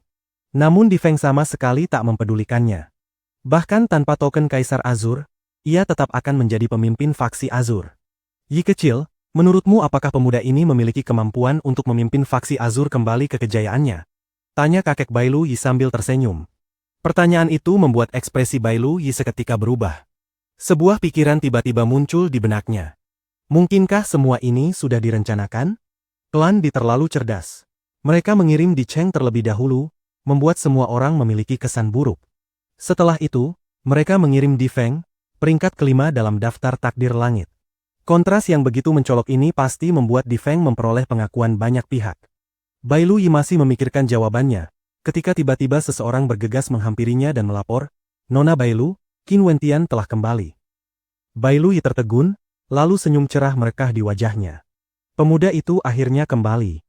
Namun Di Feng sama sekali tak mempedulikannya. Bahkan tanpa token Kaisar Azur, ia tetap akan menjadi pemimpin faksi Azur. Yi kecil, menurutmu apakah pemuda ini memiliki kemampuan untuk memimpin faksi Azur kembali ke kejayaannya? Tanya kakek Bai Luyi sambil tersenyum. Pertanyaan itu membuat ekspresi Bai Luyi seketika berubah. Sebuah pikiran tiba-tiba muncul di benaknya. Mungkinkah semua ini sudah direncanakan? Klan Di terlalu cerdas. Mereka mengirim Di Cheng terlebih dahulu, membuat semua orang memiliki kesan buruk. Setelah itu, mereka mengirim Di Feng, peringkat kelima dalam daftar takdir langit. Kontras yang begitu mencolok ini pasti membuat Di Feng memperoleh pengakuan banyak pihak. Bai Luyi masih memikirkan jawabannya, ketika tiba-tiba seseorang bergegas menghampirinya dan melapor, Nona Bailu, Qin Wentian telah kembali. Bailu tertegun, lalu senyum cerah merekah di wajahnya. Pemuda itu akhirnya kembali.